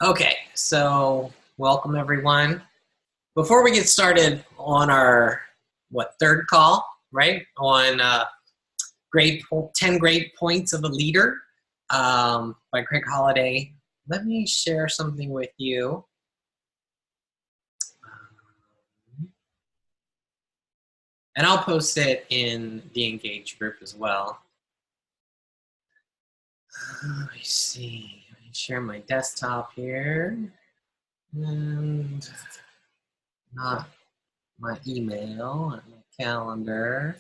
Okay, so welcome everyone. Before we get started on our third call, right? On 10 great points of a leader by Craig Holiday. Let me share something with you. And I'll post it in the Engage group as well. Let me see. Let me share my desktop here. And not my email, not my calendar.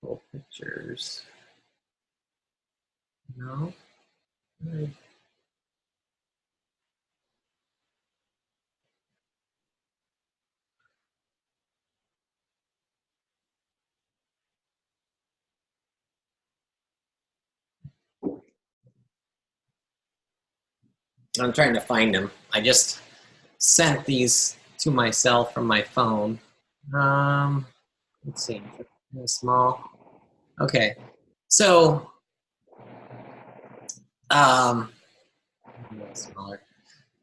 Full pictures. No. I'm trying to find them. I just sent these to myself from my phone. Let's see. Small. Okay. So, smaller.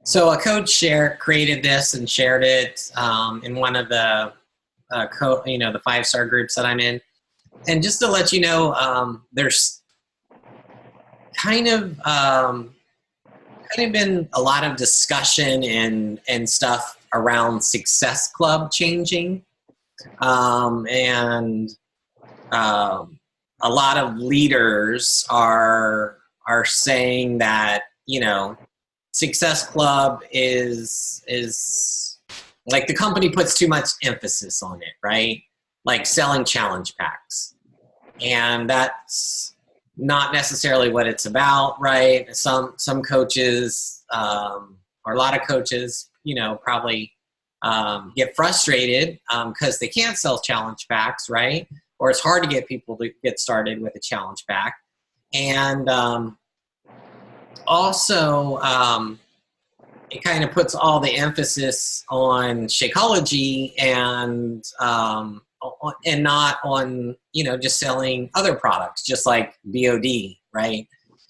So a coach created this and shared it in one of the the 5-star groups that I'm in. And just to let you know, there's kind of been a lot of discussion and stuff around Success Club changing, and a lot of leaders are saying that Success Club is like the company puts too much emphasis on it, right? Like selling challenge packs, and that's not necessarily what it's about, right? Some coaches or a lot of coaches, probably get frustrated because they can't sell challenge packs, right? Or it's hard to get people to get started with a challenge pack. And also, it kind of puts all the emphasis on Shakeology and not on just selling other products, just like BOD, right?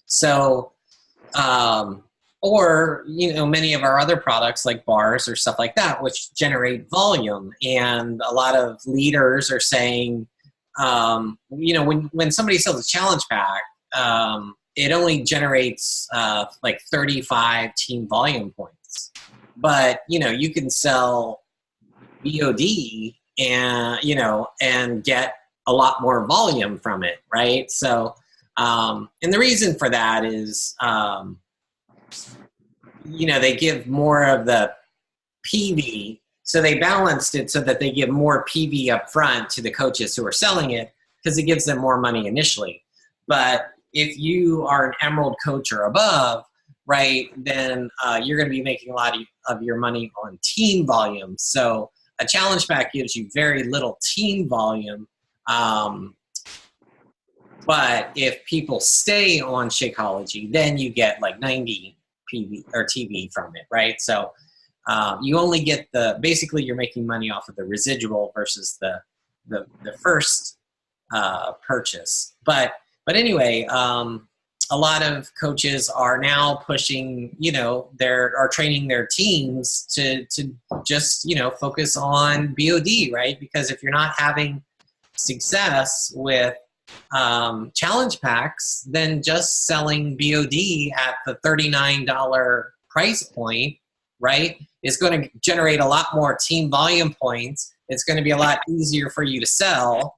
So, or many of our other products like bars or stuff like that, which generate volume. And a lot of leaders are saying, when somebody sells a challenge pack, it only generates like 35 team volume points. But you can sell BOD and get a lot more volume from it, right? So, and the reason for that is, they give more of the PV. So they balanced it so that they give more PV up front to the coaches who are selling it because it gives them more money initially. But if you are an Emerald coach or above, right, then you're going to be making a lot of your money on team volume. So a challenge pack gives you very little team volume. But if people stay on Shakeology, then you get like 90 PV or TV from it, right? So you only get basically you're making money off of the residual versus the first purchase. But anyway, a lot of coaches are now pushing, are training their teams to just, focus on BOD, right? Because if you're not having success with challenge packs, then just selling BOD at the $39 price point, right, is going to generate a lot more team volume points. It's going to be a lot easier for you to sell,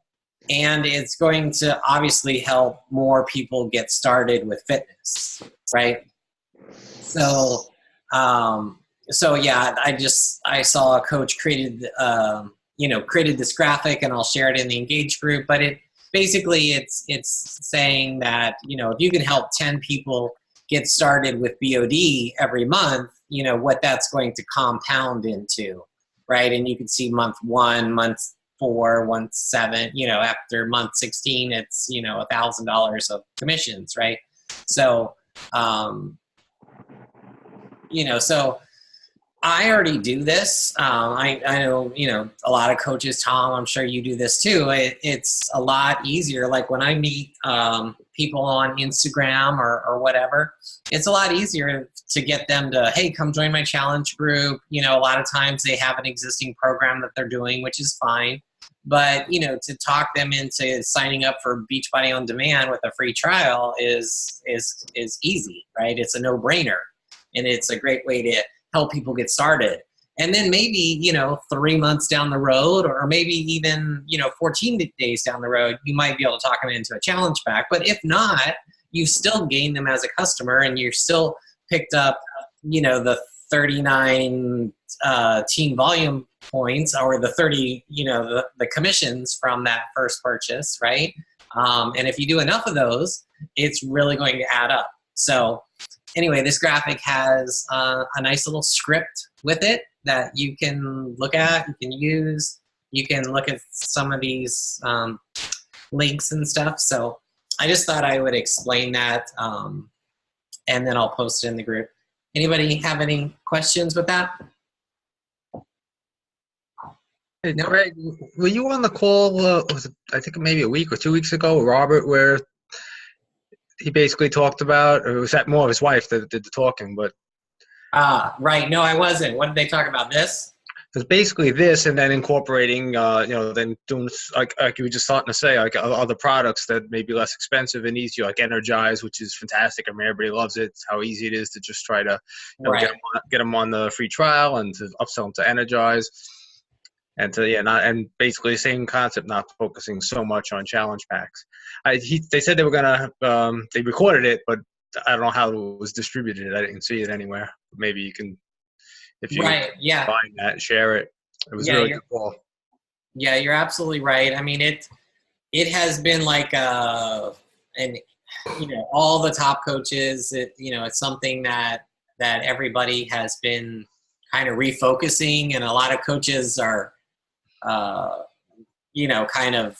and it's going to obviously help more people get started with fitness, right? So, yeah, I saw a coach created this graphic, and I'll share it in the Engage group. But basically it's saying that if you can help 10 people get started with BOD every month, what that's going to compound into, right? And you can see month 1, month 4, month 7, after month 16, it's $1,000 of commissions, right? So so I already do this. I know, a lot of coaches, Tom, I'm sure you do this too. It's a lot easier. Like when I meet people on Instagram or whatever, it's a lot easier to get them to, hey, come join my challenge group. A lot of times they have an existing program that they're doing, which is fine. But, to talk them into signing up for Beachbody On Demand with a free trial is easy, right? It's a no-brainer. And it's a great way to help people get started. And then maybe, 3 months down the road, or maybe even, 14 days down the road, you might be able to talk them into a challenge pack. But if not, you still gain them as a customer, and you're still picked up, the 39 team volume points, or the 30, the commissions from that first purchase, right? And if you do enough of those, it's really going to add up. So anyway, this graphic has a nice little script with it that you can look at, you can use. You can look at some of these links and stuff. So I just thought I would explain that, and then I'll post it in the group. Anybody have any questions with that? Hey, Greg, were you on the call, was it, I think maybe a week or 2 weeks ago, with Robert, where he basically talked about, or was that more of his wife that did the talking, but... Right. No, I wasn't. What did they talk about? This? It's basically this, and then incorporating, then doing, like you were just starting to say, like other products that may be less expensive and easier, like Energize, which is fantastic. I mean, everybody loves it. It's how easy it is to just try to Right. get them on the free trial and to upsell them to Energize. And and basically the same concept, not focusing so much on challenge packs. They said they were gonna, they recorded it, but I don't know how it was distributed. I didn't see it anywhere. Maybe you can, if you Right. Yeah. find that, share it. It was really cool. Yeah, you're absolutely right. I mean, it has been like all the top coaches. It's something that everybody has been kind of refocusing, and a lot of coaches are kind of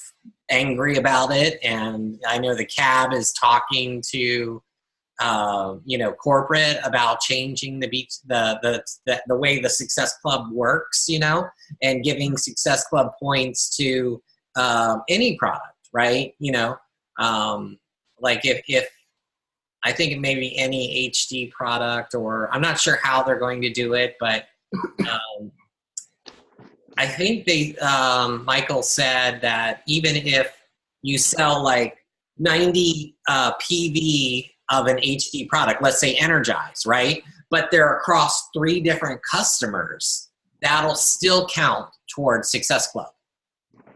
angry about it. And I know the CAB is talking to, corporate about changing the way the Success Club works, and giving Success Club points to any product, right? Like if I think maybe any HD product, or I'm not sure how they're going to do it, but I think Michael said that even if you sell like 90 PV of an HD product, let's say Energize, right? But they're across 3 different customers, that'll still count towards Success Club,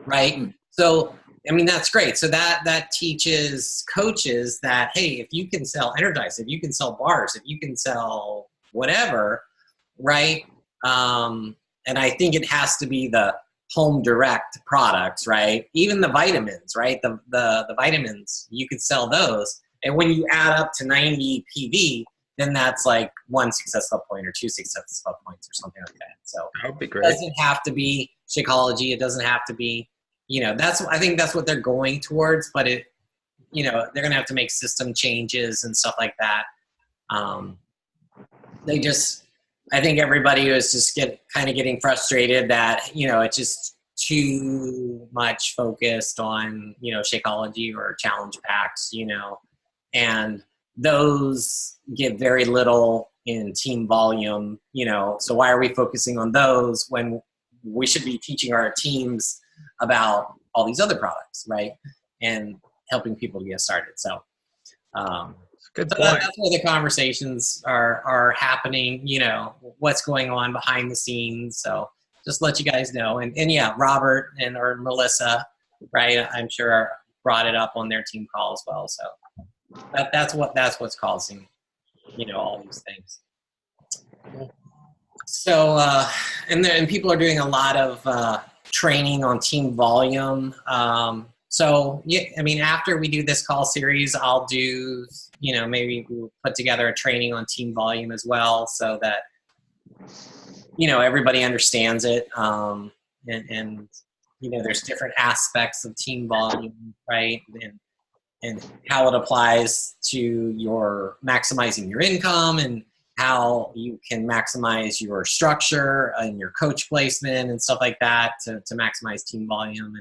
right? So, I mean, that's great. So that teaches coaches that, hey, if you can sell Energize, if you can sell bars, if you can sell whatever, right? And I think it has to be the home direct products, right? Even the vitamins, right? The vitamins, you could sell those. And when you add up to 90 PV, then that's like 1 Success Club point or 2 Success Club points or something like that. So that would be great. It doesn't have to be Shakeology. It doesn't have to be, I think that's what they're going towards, but they're going to have to make system changes and stuff like that. I think everybody was just getting frustrated that, it's just too much focused on, Shakeology or challenge packs, and those give very little in team volume, so why are we focusing on those when we should be teaching our teams about all these other products, right? And helping people to get started. So, good point. That's where the conversations are happening, what's going on behind the scenes. So just let you guys know. And yeah, Robert or Melissa, right, I'm sure brought it up on their team call as well. So that's what's causing, all these things. So, and people are doing a lot of training on team volume. So, yeah, I mean, after we do this call series, I'll do, maybe we'll put together a training on team volume as well, so that, everybody understands it. And there's different aspects of team volume, right? And how it applies to your maximizing your income, and how you can maximize your structure and your coach placement and stuff like that to maximize team volume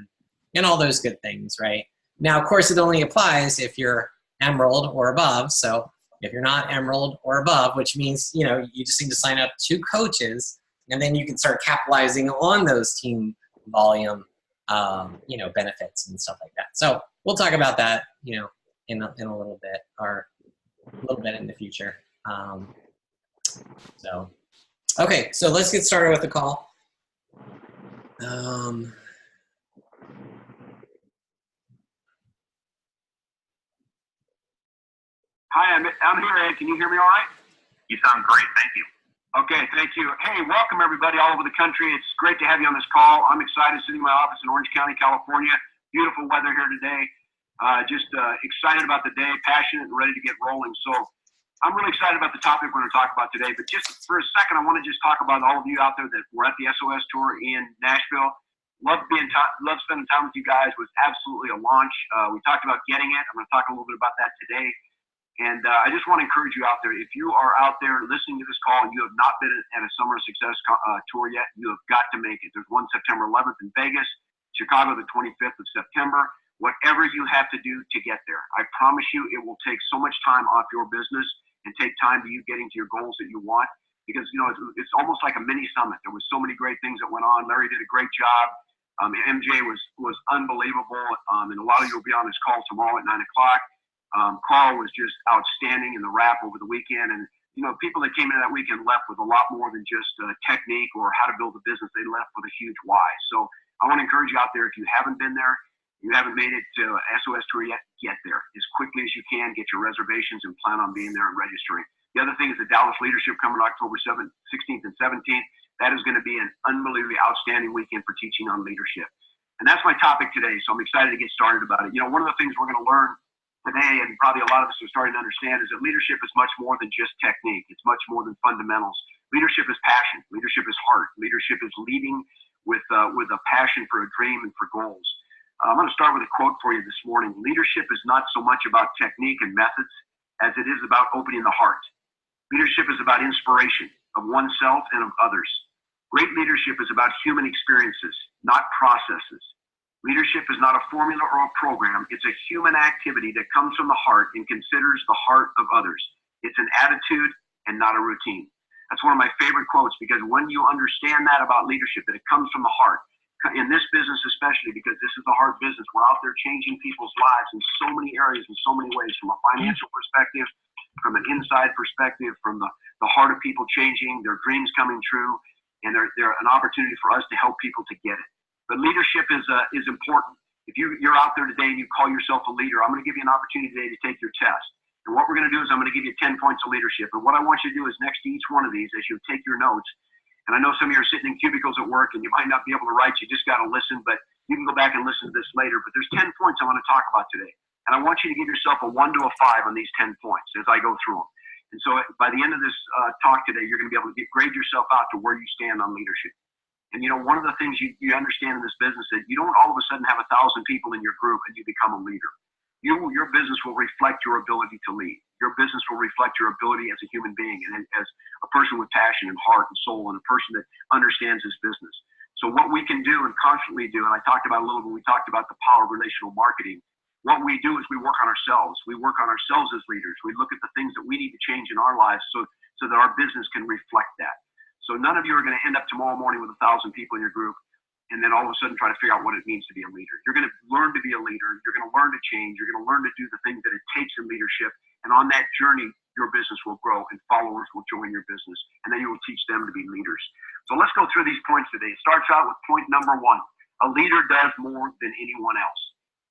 and all those good things, right? Now, of course, it only applies if you're Emerald or above. So if you're not Emerald or above, which means, you know, you just need to sign up 2 coaches, and then you can start capitalizing on those team volume, you know, benefits and stuff like that. So we'll talk about that, you know, in a little bit, or a little bit in the future. So, okay, so let's get started with the call. Hi, I'm here, Ed. Can you hear me all right? You sound great. Thank you. Okay, thank you. Hey, welcome everybody all over the country. It's great to have you on this call. I'm excited sitting in my office in Orange County, California. Beautiful weather here today. Just excited about the day, passionate and ready to get rolling. So I'm really excited about the topic we're going to talk about today. But just for a second, I want to just talk about all of you out there that were at the SOS Tour in Nashville. Love spending time with you guys. It was absolutely a launch. We talked about getting it. I'm going to talk a little bit about that today. And I just want to encourage you out there, if you are out there listening to this call and you have not been at a Summer of Success tour yet, you have got to make it. There's one September 11th in Vegas, Chicago the 25th of September. Whatever you have to do to get there, I promise you it will take so much time off your business and take time to you getting to your goals that you want. Because, you know, it's almost like a mini summit. There was so many great things that went on. Larry did a great job. MJ was unbelievable. And a lot of you will be on this call tomorrow at 9 o'clock. Carl was just outstanding in the wrap over the weekend. And, you know, people that came into that weekend left with a lot more than just technique or how to build a business. They left with a huge why. So I want to encourage you out there, if you haven't been there, you haven't made it to SOS Tour yet, get there as quickly as you can. Get your reservations and plan on being there and registering. The other thing is the Dallas Leadership coming October 7th, 16th, and 17th. That is going to be an unbelievably outstanding weekend for teaching on leadership. And that's my topic today, so I'm excited to get started about it. You know, one of the things we're going to learn today, and probably a lot of us are starting to understand, is that leadership is much more than just technique. It's much more than fundamentals. Leadership is passion. Leadership is heart. Leadership is leading with a passion for a dream and for goals. I'm going to start with a quote for you this morning. Leadership is not so much about technique and methods as it is about opening the heart. Leadership is about inspiration of oneself and of others. Great leadership is about human experiences, not processes. Leadership is not a formula or a program. It's a human activity that comes from the heart and considers the heart of others. It's an attitude and not a routine. That's one of my favorite quotes, because when you understand that about leadership, that it comes from the heart, in this business especially, because this is a hard business, we're out there changing people's lives in so many areas, in so many ways, from a financial perspective, from an inside perspective, from the heart of people changing, their dreams coming true, and they're an opportunity for us to help people to get it. But leadership is important. If you're out there today and you call yourself a leader, I'm going to give you an opportunity today to take your test. And what we're going to do is I'm going to give you 10 points of leadership. And what I want you to do is next to each one of these, as you take your notes, and I know some of you are sitting in cubicles at work and you might not be able to write, you just got to listen, but you can go back and listen to this later. But there's 10 points I want to talk about today. And I want you to give yourself a 1 to a 5 on these 10 points as I go through them. And so by the end of this talk today, you're going to be able to grade yourself out to where you stand on leadership. And, you know, one of the things you understand in this business is that you don't all of a sudden have 1,000 people in your group and you become a leader. Your business will reflect your ability to lead. Your business will reflect your ability as a human being and as a person with passion and heart and soul, and a person that understands his business. So what we can do and constantly do, and I talked about a little bit, we talked about the power of relational marketing. What we do is we work on ourselves. We work on ourselves as leaders. We look at the things that we need to change in our lives so that our business can reflect that. So none of you are going to end up tomorrow morning with 1,000 people in your group and then all of a sudden try to figure out what it means to be a leader. You're going to learn to be a leader. You're going to learn to change. You're going to learn to do the things that it takes in leadership. And on that journey, your business will grow and followers will join your business. And then you will teach them to be leaders. So let's go through these points today. It starts out with point number 1. A leader does more than anyone else.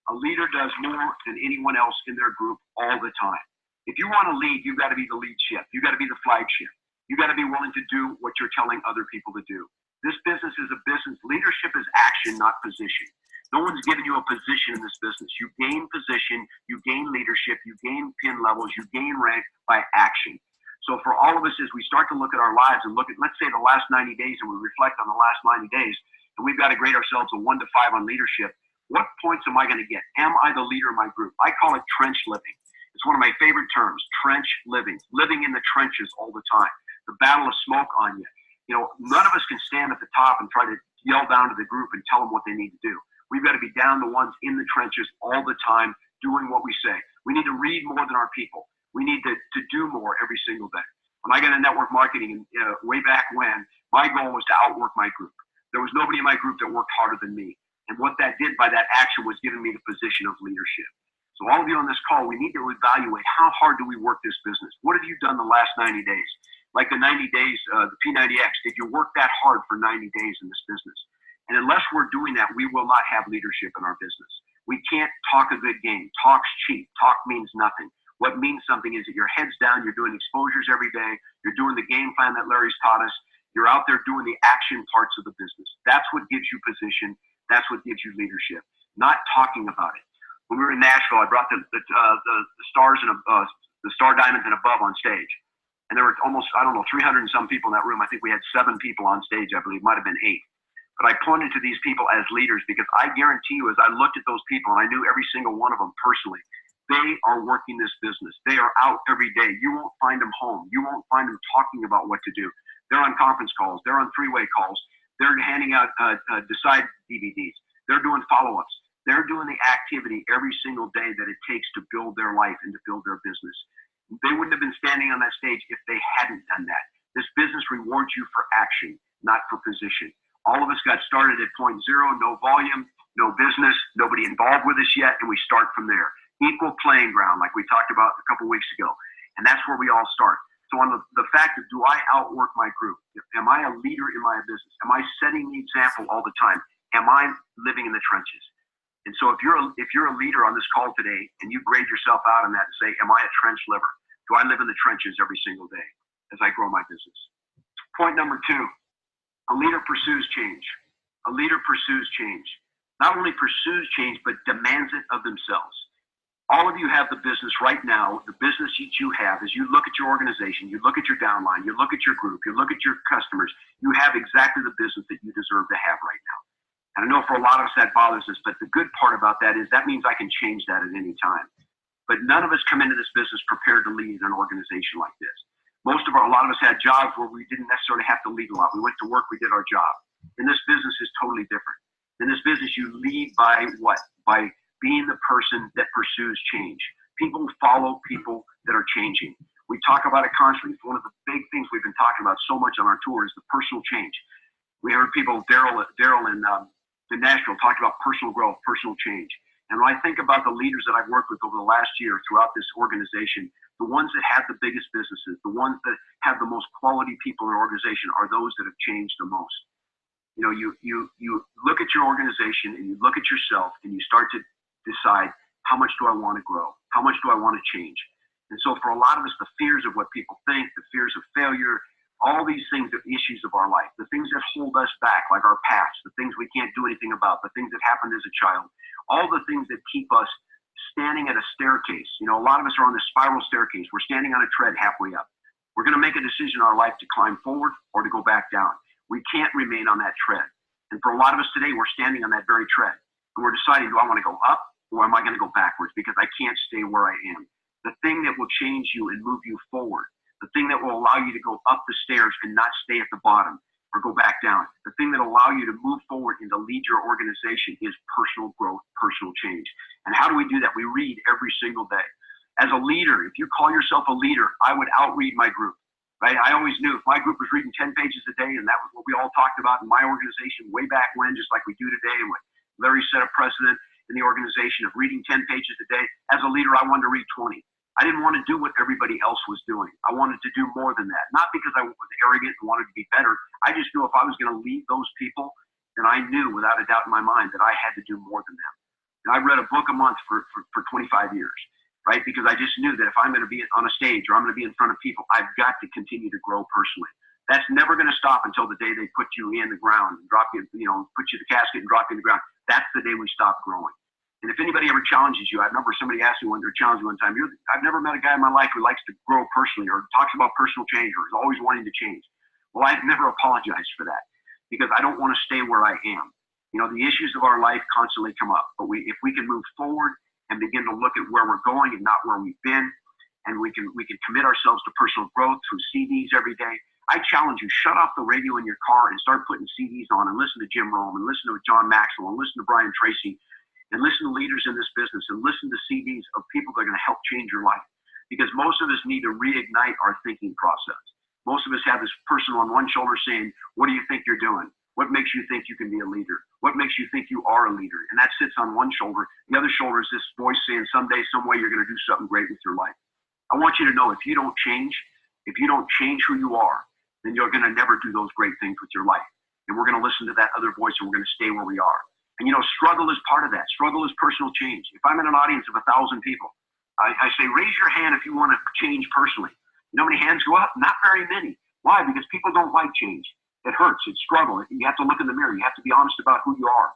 A leader does more than anyone else in their group all the time. If you want to lead, you've got to be the lead ship. You've got to be the flagship. You've got to be willing to do what you're telling other people to do. This business is a business. Leadership is action, not position. No one's giving you a position in this business. You gain position, you gain leadership, you gain pin levels, you gain rank by action. So for all of us, as we start to look at our lives and look at, let's say, the last 90 days, and we reflect on the last 90 days, and we've got to grade ourselves a 1 to 5 on leadership, what points am I going to get? Am I the leader of my group? I call it trench living. It's one of my favorite terms, trench living in the trenches all the time. The battle of smoke on you. You know, none of us can stand at the top and try to yell down to the group and tell them what they need to do. We've got to be down the ones in the trenches all the time doing what we say. We need to read more than our people. We need to do more every single day. When I got into network marketing way back when, my goal was to outwork my group. There was nobody in my group that worked harder than me. And what that did by that action was giving me the position of leadership. So all of you on this call, we need to evaluate how hard do we work this business? What have you done the last 90 days? Like the 90 days, the P90X, did you work that hard for 90 days in this business? And unless we're doing that, we will not have leadership in our business. We can't talk a good game. Talk's cheap. Talk means nothing. What means something is that your head's down, you're doing exposures every day, you're doing the game plan that Larry's taught us, you're out there doing the action parts of the business. That's what gives you position. That's what gives you leadership, not talking about it. When we were in Nashville, I brought the stars and the Star Diamonds and above on stage. And there were almost, 300 and some people in that room. I think we had 7 people on stage, I believe, might have been 8. But I pointed to these people as leaders because I guarantee you, as I looked at those people, and I knew every single one of them personally, they are working this business. They are out every day. You won't find them home. You won't find them talking about what to do. They're on conference calls. They're on 3-way calls. They're handing out Decide DVDs. They're doing follow-ups. They're doing the activity every single day that it takes to build their life and to build their business. They wouldn't have been standing on that stage if they hadn't done that. This business rewards you for action, not for position. All of us got started at point 0, no volume, no business, nobody involved with us yet, and we start from there. Equal playing ground, like we talked about a couple weeks ago. And that's where we all start. So on the fact of, do I outwork my group? Am I a leader in my business? Am I setting the example all the time? Am I living in the trenches? And so if you're a leader on this call today and you grade yourself out on that and say, am I a trench liver? Do I live in the trenches every single day as I grow my business? Point number 2, a leader pursues change. A leader pursues change. Not only pursues change, but demands it of themselves. All of you have the business right now, the business that you have, as you look at your organization, you look at your downline, you look at your group, you look at your customers, you have exactly the business that you deserve to have right now. And I know for a lot of us that bothers us, but the good part about that is that means I can change that at any time. But none of us come into this business prepared to lead an organization like this. A lot of us had jobs where we didn't necessarily have to lead a lot. We went to work, we did our job. And this business is totally different. In this business, you lead by what? By being the person that pursues change. People follow people that are changing. We talk about it constantly. It's one of the big things we've been talking about so much on our tour is the personal change. We heard people, Daryl in Nashville, talked about personal growth, personal change. And when I think about the leaders that I've worked with over the last year throughout this organization, the ones that have the biggest businesses, the ones that have the most quality people in their organization are those that have changed the most. You know, you look at your organization and you look at yourself and you start to decide, how much do I want to grow? How much do I want to change? And so for a lot of us, the fears of what people think, the fears of failure, all these things are issues of our life, the things that hold us back, like our past, the things we can't do anything about, the things that happened as a child, all the things that keep us standing at a staircase. You know, a lot of us are on this spiral staircase. We're standing on a tread halfway up. We're going to make a decision in our life to climb forward or to go back down. We can't remain on that tread. And for a lot of us today, we're standing on that very tread. And we're deciding, do I want to go up or am I going to go backwards? Because I can't stay where I am. The thing that will change you and move you forward, the thing that will allow you to go up the stairs and not stay at the bottom or go back down, the thing that will allow you to move forward and to lead your organization is personal growth, personal change. And how do we do that? We read every single day. As a leader, if you call yourself a leader, I would outread my group, right? I always knew if my group was reading 10 pages a day, and that was what we all talked about in my organization way back when, just like we do today, and what Larry set a precedent in the organization of reading 10 pages a day. As a leader, I wanted to read 20. I didn't want to do what everybody else was doing. I wanted to do more than that. Not because I was arrogant and wanted to be better. I just knew if I was going to lead those people, then I knew without a doubt in my mind that I had to do more than them. And I read a book a month for 25 years, right? Because I just knew that if I'm going to be on a stage or I'm going to be in front of people, I've got to continue to grow personally. That's never going to stop until the day they put you in the ground and drop you, put you in the casket and drop you in the ground. That's the day we stop growing. And if anybody ever challenges you, I remember somebody asked me when they were challenged one time, I've never met a guy in my life who likes to grow personally or talks about personal change or is always wanting to change. Well, I've never apologized for that because I don't want to stay where I am. You know, the issues of our life constantly come up, but if we can move forward and begin to look at where we're going and not where we've been. And we can commit ourselves to personal growth through CDs every day. I challenge you, shut off the radio in your car and start putting CDs on and listen to Jim Rome and listen to John Maxwell and listen to Brian Tracy and listen to leaders in this business and listen to CDs of people that are going to help change your life. Because most of us need to reignite our thinking process. Most of us have this person on one shoulder saying, what do you think you're doing? What makes you think you can be a leader? What makes you think you are a leader? And that sits on one shoulder. The other shoulder is this voice saying someday, some way you're going to do something great with your life. I want you to know if you don't change who you are, then you're going to never do those great things with your life. And we're going to listen to that other voice and we're going to stay where we are. And struggle is part of that. Struggle is personal change. If I'm in an audience of 1,000 people, I say, raise your hand if you want to change personally. You know how many hands go up? Not very many. Why? Because people don't like change. It hurts. It's struggle. You have to look in the mirror. You have to be honest about who you are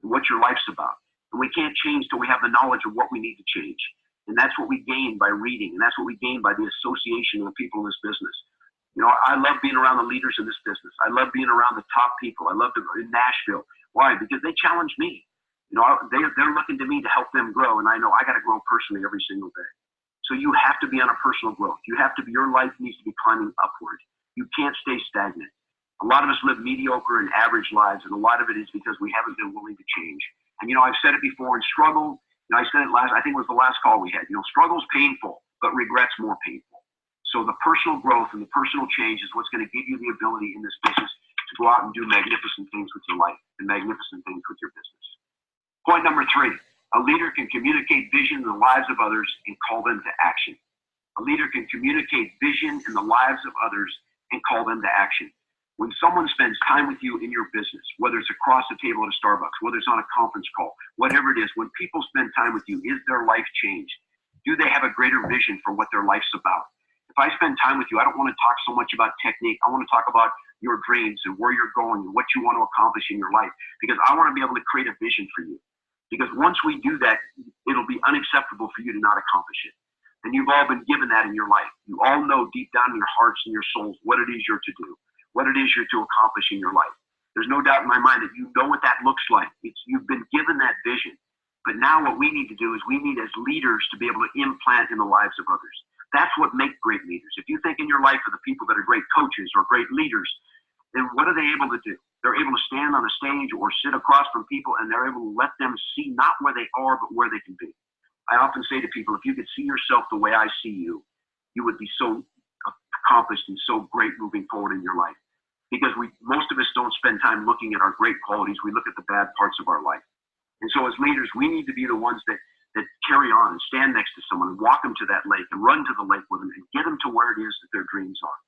and what your life's about. And we can't change till we have the knowledge of what we need to change. And that's what we gain by reading. And that's what we gain by the association of the people in this business. I love being around the leaders in this business. I love being around the top people. I love to go in Nashville. Why? Because they challenge me. They're looking to me to help them grow. And I know I got to grow personally every single day. So you have to be on a personal growth. Your life needs to be climbing upward. You can't stay stagnant. A lot of us live mediocre and average lives. And a lot of it is because we haven't been willing to change. And, I've said it before, in struggle, I said it I think it was the last call we had, struggle's painful, but regret's more painful. So the personal growth and the personal change is what's going to give you the ability in this business to go out and do magnificent things with your life and magnificent things with your business. Point number 3, a leader can communicate vision in the lives of others and call them to action. A leader can communicate vision in the lives of others and call them to action. When someone spends time with you in your business, whether it's across the table at a Starbucks, whether it's on a conference call, whatever it is, when people spend time with you, is their life changed? Do they have a greater vision for what their life's about? If I spend time with you, I don't want to talk so much about technique. I want to talk about your dreams and where you're going and what you want to accomplish in your life, because I want to be able to create a vision for you. Because once we do that, it'll be unacceptable for you to not accomplish it. And you've all been given that in your life. You all know deep down in your hearts and your souls what it is you're to do, what it is you're to accomplish in your life. There's no doubt in my mind that you know what that looks like. You've been given that vision. But now what we need to do is we need as leaders to be able to implant in the lives of others. That's what makes great leaders. If you think in your life of the people that are great coaches or great leaders, then what are they able to do? They're able to stand on a stage or sit across from people, and they're able to let them see not where they are, but where they can be. I often say to people, if you could see yourself the way I see you, you would be so accomplished and so great moving forward in your life. Because most of us don't spend time looking at our great qualities. We look at the bad parts of our life. And so as leaders, we need to be the ones that carry on and stand next to someone and walk them to that lake and run to the lake with them and get them to where it is that their dreams are.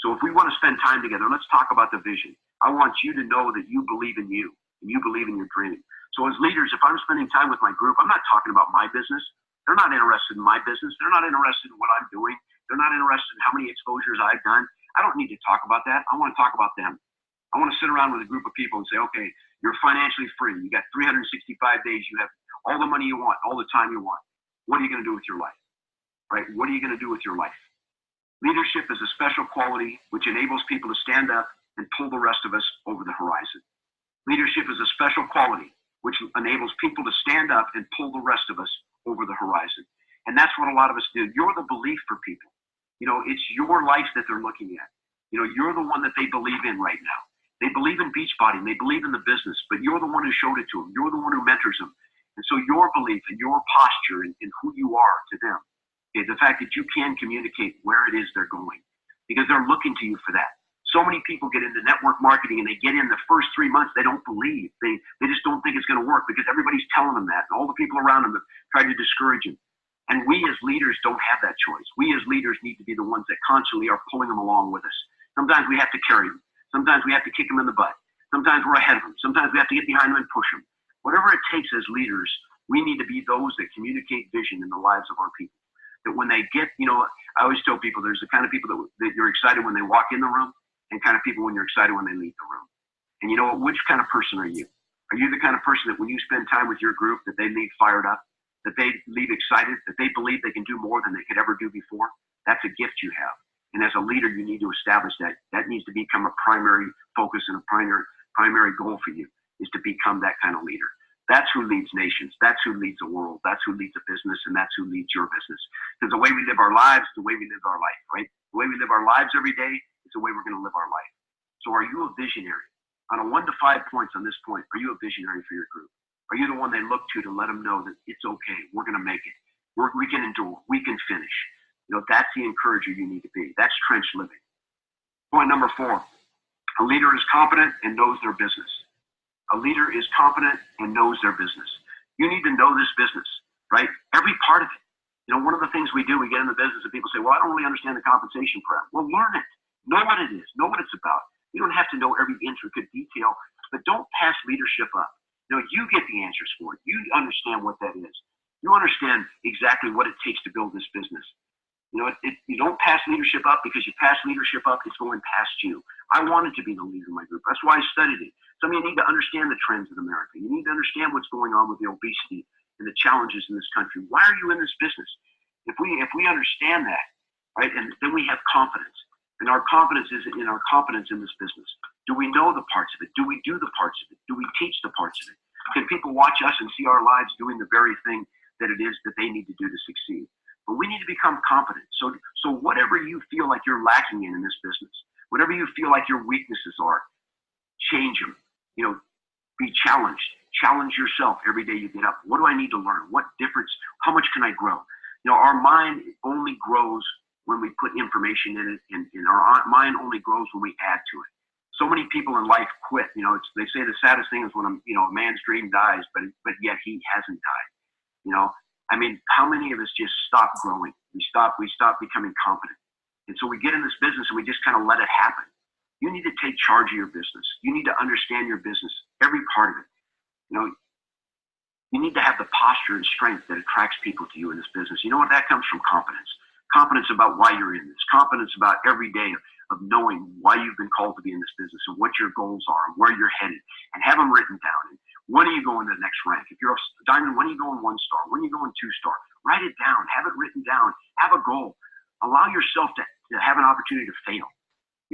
So if we want to spend time together, let's talk about the vision. I want you to know that you believe in you and you believe in your dream. So as leaders, if I'm spending time with my group, I'm not talking about my business. They're not interested in my business. They're not interested in what I'm doing. They're not interested in how many exposures I've done. I don't need to talk about that. I want to talk about them. I want to sit around with a group of people and say, okay, you're financially free. You got 365 days. You have all the money you want, all the time you want. What are you going to do with your life? Right? What are you going to do with your life? Leadership is a special quality which enables people to stand up and pull the rest of us over the horizon. Leadership is a special quality which enables people to stand up and pull the rest of us over the horizon. And that's what a lot of us do. You're the belief for people. It's your life that they're looking at. You're the one that they believe in right now. They believe in Beachbody and they believe in the business, but you're the one who showed it to them. You're the one who mentors them. And so your belief and your posture and who you are to them, the fact that you can communicate where it is they're going, because they're looking to you for that. So many people get into network marketing and they get in the first 3 months, they don't believe. They just don't think it's going to work because everybody's telling them that. And all the people around them have tried to discourage them. And we as leaders don't have that choice. We as leaders need to be the ones that constantly are pulling them along with us. Sometimes we have to carry them. Sometimes we have to kick them in the butt. Sometimes we're ahead of them. Sometimes we have to get behind them and push them. Whatever it takes as leaders, we need to be those that communicate vision in the lives of our people. That when they get, I always tell people there's the kind of people that you're excited when they walk in the room and kind of people when you're excited when they leave the room. And you know what? Which kind of person are you? Are you the kind of person that when you spend time with your group that they leave fired up, that they leave excited, that they believe they can do more than they could ever do before? That's a gift you have. And as a leader, you need to establish that. That needs to become a primary focus and a primary goal for you, is to become that kind of leader. That's who leads nations. That's who leads the world. That's who leads a business, and that's who leads your business. Because the way we live our lives is the way we live our life, right? The way we live our lives every day is the way we're going to live our life. So are you a visionary? On a 1 to 5 points on this point, are you a visionary for your group? Are you the one they look to let them know that it's okay, we're going to make it, we can endure, we can finish? That's the encourager you need to be. That's trench living. Point number 4, a leader is competent and knows their business. A leader is competent and knows their business. You need to know this business, right? Every part of it. One of the things we do, we get in the business and people say, well, I don't really understand the compensation program. Well, learn it. Know what it is. Know what it's about. You don't have to know every intricate detail, but don't pass leadership up. You get the answers for it. You understand what that is. You understand exactly what it takes to build this business. You don't pass leadership up, because you pass leadership up, it's going past you. I wanted to be the leader in my group. That's why I studied it. Some of you need to understand the trends in America. You need to understand what's going on with the obesity and the challenges in this country. Why are you in this business? If we understand that, right, and then we have confidence. And our confidence is in our competence in this business. Do we know the parts of it? Do we do the parts of it? Do we teach the parts of it? Can people watch us and see our lives doing the very thing that it is that they need to do to succeed? But we need to become competent. So whatever you feel like you're lacking in this business, whatever you feel like your weaknesses are, change them. Be challenged. Challenge yourself every day you get up. What do I need to learn? What difference? How much can I grow? Our mind only grows when we put information in it, and our mind only grows when we add to it. So many people in life quit. They say the saddest thing is when a man's dream dies, but yet he hasn't died. How many of us just stop growing? We stop becoming competent. And so we get in this business and we just kind of let it happen. You need to take charge of your business. You need to understand your business, every part of it. You need to have the posture and strength that attracts people to you in this business. You know what? That comes from competence. Competence about why you're in this. Competence about every day of knowing why you've been called to be in this business and what your goals are and where you're headed, and have them written down. And when are you going to the next rank? If you're a diamond, when are you going 1 star? When are you going 2 star? Write it down. Have it written down. Have a goal. Allow yourself to have an opportunity to fail.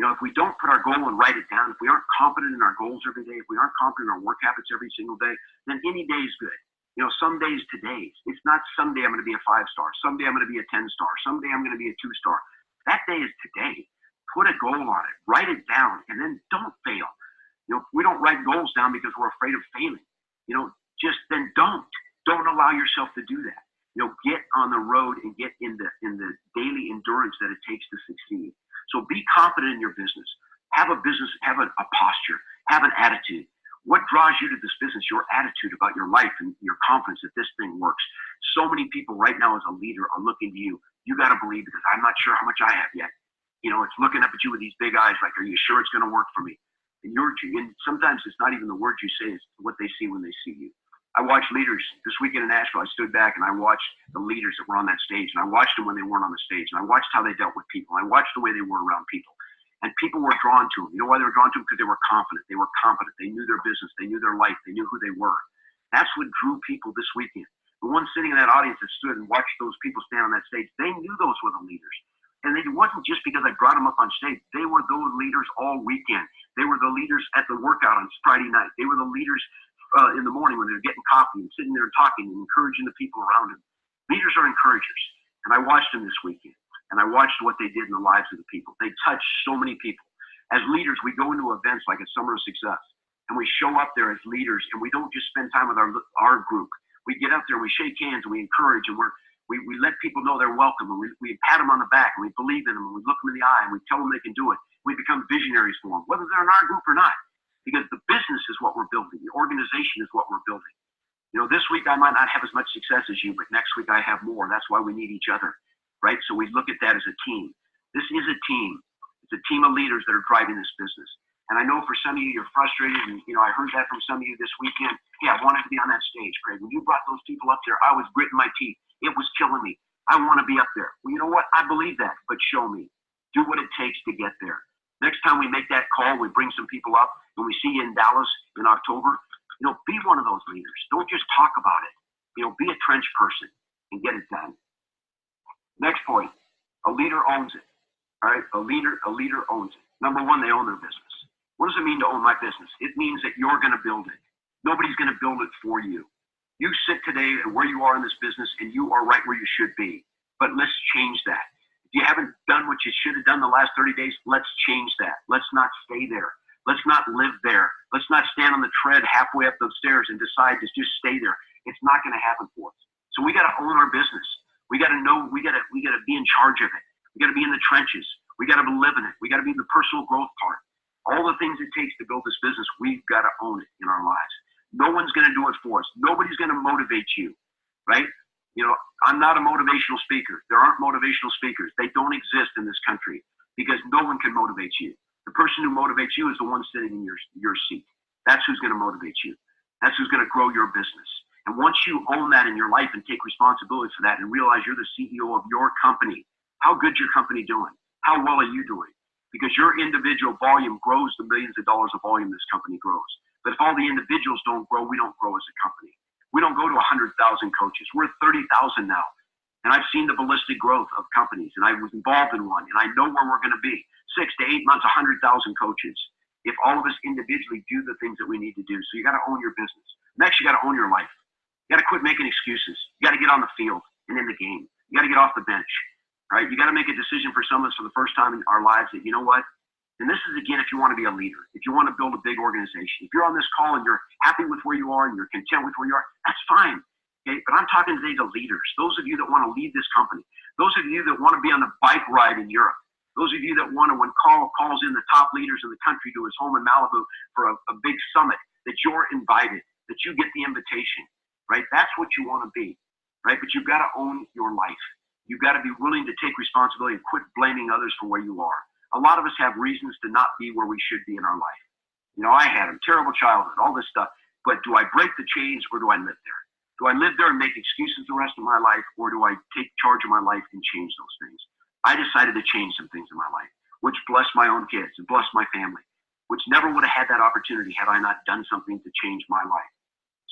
If we don't put our goal and write it down, if we aren't confident in our goals every day, if we aren't confident in our work habits every single day, then any day is good. Some days today's. It's not someday I'm going to be a 5-star. Someday I'm going to be a 10-star. Someday I'm going to be a 2-star. That day is today. Put a goal on it. Write it down, and then don't fail. We don't write goals down because we're afraid of failing. Just then don't allow yourself to do that. Get on the road and get in the daily endurance that it takes to succeed. So be confident in your business. Have a posture. Have an attitude. What draws you to this business? Your attitude about your life and your confidence that this thing works. So many people right now as a leader are looking to you. You got to believe, because I'm not sure how much I have yet. It's looking up at you with these big eyes like, are you sure it's going to work for me? And sometimes it's not even the words you say, it's what they see when they see you. I watched leaders this weekend in Nashville. I stood back and I watched the leaders that were on that stage, and I watched them when they weren't on the stage, and I watched how they dealt with people. I watched the way they were around people. And people were drawn to them. You know why they were drawn to them? Because they were confident. They were competent. They knew their business. They knew their life. They knew who they were. That's what drew people this weekend. The ones sitting in that audience that stood and watched those people stand on that stage, they knew those were the leaders. And it wasn't just because I brought them up on stage. They were those leaders all weekend. They were the leaders at the workout on Friday night. They were the leaders in the morning when they were getting coffee and sitting there and talking and encouraging the people around them. Leaders are encouragers. And I watched them this weekend. And I watched what they did in the lives of the people. They touched so many people. As leaders, we go into events like a Summer of Success, and we show up there as leaders, and we don't just spend time with our group. We get up there, and we shake hands, and we encourage, and we let people know they're welcome, and we pat them on the back, and we believe in them, and we look them in the eye, and we tell them they can do it. We become visionaries for them, whether they're in our group or not, because the business is what we're building. The organization is what we're building. This week I might not have as much success as you, but next week I have more. That's why we need each other, right? So we look at that as a team. This is a team. It's a team of leaders that are driving this business. And I know for some of you, you're frustrated. And, I heard that from some of you this weekend. Hey, I wanted to be on that stage, Craig. When you brought those people up there, I was gritting my teeth. It was killing me. I want to be up there. Well, you know what? I believe that, but show me. Do what it takes to get there. Next time we make that call, we bring some people up, and we see you in Dallas in October, be one of those leaders. Don't just talk about it. Be a trench person and get it done. Next point, a leader owns it. All right, a leader owns it. Number one, they own their business. What does it mean to own my business? It means that you're going to build it. Nobody's going to build it for you. You sit today where you are in this business, and you are right where you should be. But let's change that. If you haven't done what you should have done the last 30 days, let's change that. Let's not stay there. Let's not live there. Let's not stand on the tread halfway up those stairs and decide to just stay there. It's not going to happen for us. So we got to own our business. We got to know. We got to be in charge of it. We got to be in the trenches. We got to live in it. We got to be the personal growth part. All the things it takes to build this business, we've got to own it in our lives. No one's going to do it for us. Nobody's going to motivate you, right? You know, I'm not a motivational speaker. There aren't motivational speakers. They don't exist in this country because no one can motivate you. The person who motivates you is the one sitting in your seat. That's who's going to motivate you. That's who's going to grow your business. And once you own that in your life and take responsibility for that and realize you're the CEO of your company, how good's your company doing? How well are you doing? Because your individual volume grows the millions of dollars of volume this company grows. But if all the individuals don't grow, we don't grow as a company. We don't go to 100,000 coaches. We're 30,000 now. And I've seen the ballistic growth of companies, and I was involved in one, and I know where we're going to be. 6 to 8 months, 100,000 coaches. If all of us individually do the things that we need to do. So you got to own your business. Next, you got to own your life. You got to quit making excuses. You got to get on the field and in the game. You got to get off the bench, right? You got to make a decision for some of us for the first time in our lives that, you know what? And this is, again, if you want to be a leader, if you want to build a big organization, if you're on this call and you're happy with where you are and you're content with where you are, that's fine. Okay? But I'm talking today to leaders, those of you that want to lead this company, those of you that want to be on a bike ride in Europe, those of you that want to, when Carl calls in the top leaders in the country to his home in Malibu for a big summit, that you're invited, that you get the invitation, right? That's what you want to be, right? But you've got to own your life. You've got to be willing to take responsibility and quit blaming others for where you are. A lot of us have reasons to not be where we should be in our life. You know, I had a terrible childhood, all this stuff. But do I break the chains or do I live there? Do I live there and make excuses the rest of my life, or do I take charge of my life and change those things? I decided to change some things in my life, which blessed my own kids and blessed my family, which never would have had that opportunity had I not done something to change my life.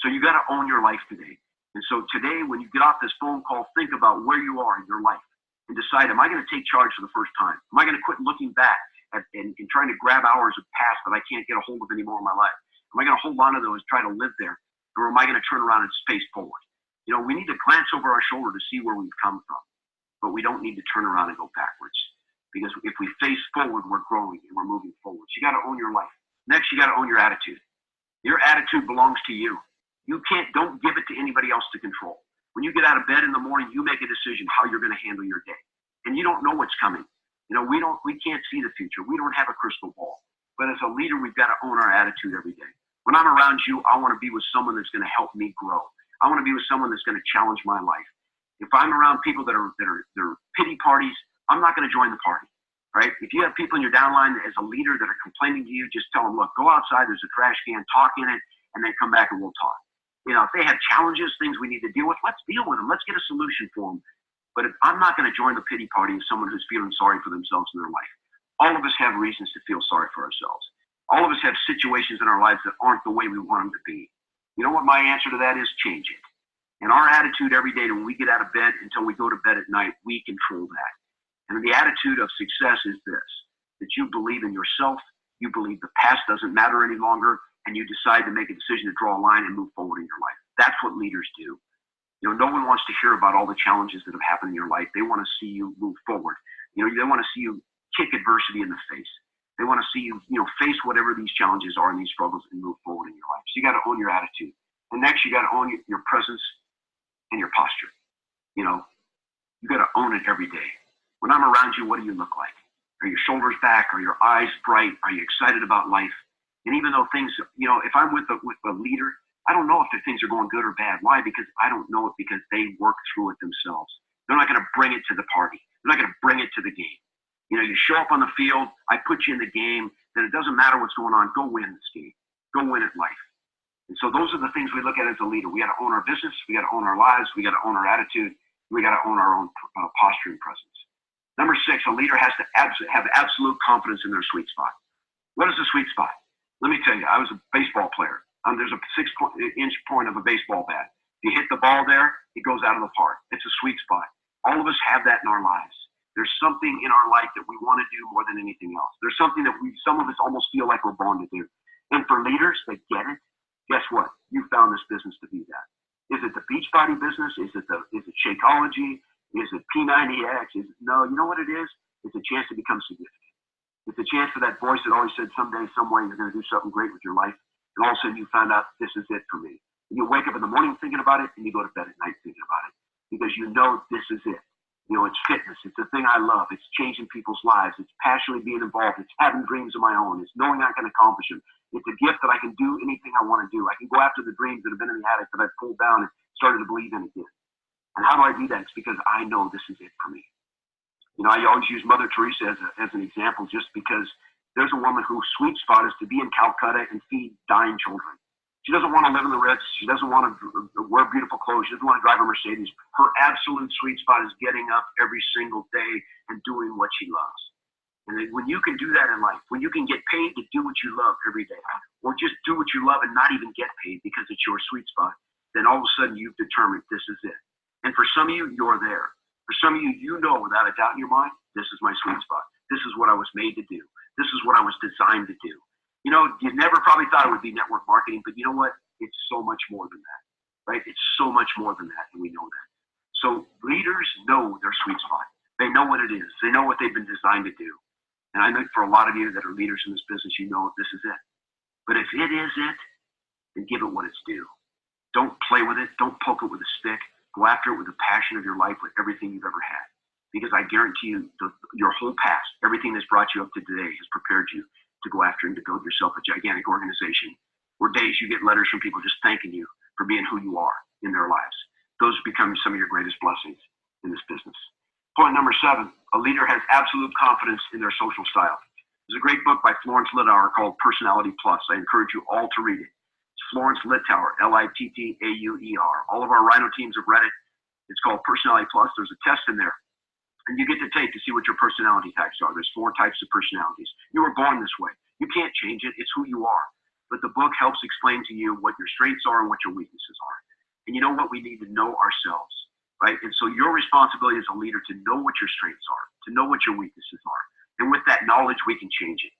So you got to own your life today. And so today, when you get off this phone call, think about where you are in your life. And decide, am I going to take charge for the first time? Am I going to quit looking back and trying to grab hours of past that I can't get a hold of anymore in my life? Am I going to hold on to those, try to live there? Or am I going to turn around and face forward? You know, we need to glance over our shoulder to see where we've come from. But we don't need to turn around and go backwards. Because if we face forward, we're growing and we're moving forward. So you got to own your life. Next, you got to own your attitude. Your attitude belongs to you. Don't give it to anybody else to control. When you get out of bed in the morning, you make a decision how you're going to handle your day. And you don't know what's coming. You know, we can't see the future. We don't have a crystal ball. But as a leader, we've got to own our attitude every day. When I'm around you, I want to be with someone that's going to help me grow. I want to be with someone that's going to challenge my life. If I'm around people that are pity parties, I'm not going to join the party. Right? If you have people in your downline as a leader that are complaining to you, just tell them, look, go outside, there's a trash can, talk in it, and then come back and we'll talk. You know, if they have challenges, things we need to deal with, let's deal with them. Let's get a solution for them. But I'm not going to join the pity party of someone who's feeling sorry for themselves in their life. All of us have reasons to feel sorry for ourselves. All of us have situations in our lives that aren't the way we want them to be. You know what my answer to that is? Change it. And our attitude every day when we get out of bed until we go to bed at night, we control that. And the attitude of success is this, that you believe in yourself, you believe the past doesn't matter any longer, and you decide to make a decision to draw a line and move forward in your life. That's what leaders do. You know, no one wants to hear about all the challenges that have happened in your life. They want to see you move forward. You know, they want to see you kick adversity in the face. They want to see you, face whatever these challenges are and these struggles and move forward in your life. So you got to own your attitude. And next, you got to own your presence and your posture. You know, you got to own it every day. When I'm around you, what do you look like? Are your shoulders back? Are your eyes bright? Are you excited about life? And even though things, if I'm with a leader, I don't know if the things are going good or bad. Why? Because I don't know it, because they work through it themselves. They're not going to bring it to the party. They're not going to bring it to the game. You know, you show up on the field, I put you in the game, then it doesn't matter what's going on. Go win this game. Go win at life. And so those are the things we look at as a leader. We got to own our business. We got to own our lives. We got to own our attitude. We got to own our own posture and presence. Number 6, a leader has to have absolute confidence in their sweet spot. What is the sweet spot? Let me tell you, I was a baseball player. There's a 6-inch point of a baseball bat. If you hit the ball there, it goes out of the park. It's a sweet spot. All of us have that in our lives. There's something in our life that we want to do more than anything else. There's something that some of us almost feel like we're born to do. And for leaders, they get it. Guess what? You found this business to be that. Is it the Beachbody business? Is it Shakeology? Is it P90X? No, you know what it is? It's a chance to become significant. It's a chance for that voice that always said someday, some way, you're going to do something great with your life. And all of a sudden you found out this is it for me. And you wake up in the morning thinking about it, and you go to bed at night thinking about it. Because you know this is it. You know, it's fitness. It's the thing I love. It's changing people's lives. It's passionately being involved. It's having dreams of my own. It's knowing I can accomplish them. It's a gift that I can do anything I want to do. I can go after the dreams that have been in the attic that I've pulled down and started to believe in again. And how do I do that? It's because I know this is it for me. You know, I always use Mother Teresa as an example, just because there's a woman whose sweet spot is to be in Calcutta and feed dying children. She doesn't want to live in the Ritz. She doesn't want to wear beautiful clothes. She doesn't want to drive a Mercedes. Her absolute sweet spot is getting up every single day and doing what she loves. And when you can do that in life, when you can get paid to do what you love every day, or just do what you love and not even get paid because it's your sweet spot, then all of a sudden you've determined this is it. And for some of you, you're there. For some of you, you know without a doubt in your mind, this is my sweet spot. This is what I was made to do. This is what I was designed to do. You know, you never probably thought it would be network marketing, but you know what? It's so much more than that, right? It's so much more than that, and we know that. So leaders know their sweet spot. They know what it is. They know what they've been designed to do. And I know for a lot of you that are leaders in this business, you know this is it. But if it is it, then give it what it's due. Don't play with it. Don't poke it with a stick. Go after it with the passion of your life, with everything you've ever had. Because I guarantee you, your whole past, everything that's brought you up to today has prepared you to go after and to build yourself a gigantic organization, where days you get letters from people just thanking you for being who you are in their lives. Those become some of your greatest blessings in this business. Point number 7, a leader has absolute confidence in their social style. There's a great book by Florence Littauer called Personality Plus. I encourage you all to read it. It's Florence Littauer, Littauer. All of our Rhino teams have read it. It's called Personality Plus. There's a test in there, and you get to take to see what your personality types are. There's 4 types of personalities. You were born this way. You can't change it. It's who you are. But the book helps explain to you what your strengths are and what your weaknesses are. And you know what? We need to know ourselves, right? And so your responsibility as a leader to know what your strengths are, to know what your weaknesses are. And with that knowledge, we can change it.